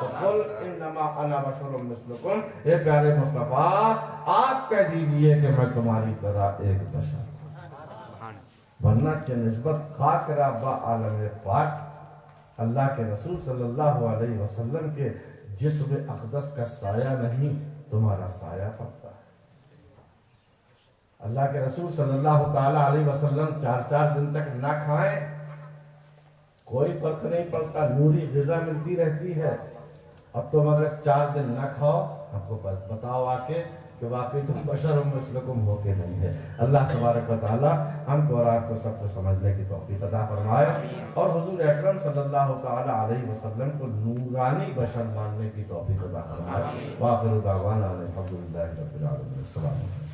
S1: تو قل انما انا بشر مثلکم، اے پیارے مصطفیٰ آپ کہہ دیجئے کہ میں تمہاری طرح ایک بشر ہوں. ورنہ کہ نسبت خاک را با عالم پاک اللہ کے رسول صلی اللہ علیہ وسلم کے جسم اقدس کا سایہ نہیں تمہارا سایہ پڑتا ہے. اللہ کے رسول صلی اللہ تعالیٰ علیہ وسلم 4 دن تک نہ کھائیں، کوئی فرق نہیں پڑتا، نوری غذا ملتی رہتی ہے. اب تم اگر 4 دن نہ کھاؤ، ہم کو بتاؤ آ کے کہ واقعی تم بشر مثلکم ہو کے نہیں ہے. اللہ تبارک و تعالیٰ ہم کو اور آپ کو سب کو سمجھنے کی توفیق عطا فرمائے، اور حضور اکرم صلی اللہ تعالیٰ علیہ وسلم کو نورانی بشر ماننے کی توفیق عطا فرمائے. وآخر دعوانا الحمدللہ رب العالمین. السلام علیکم.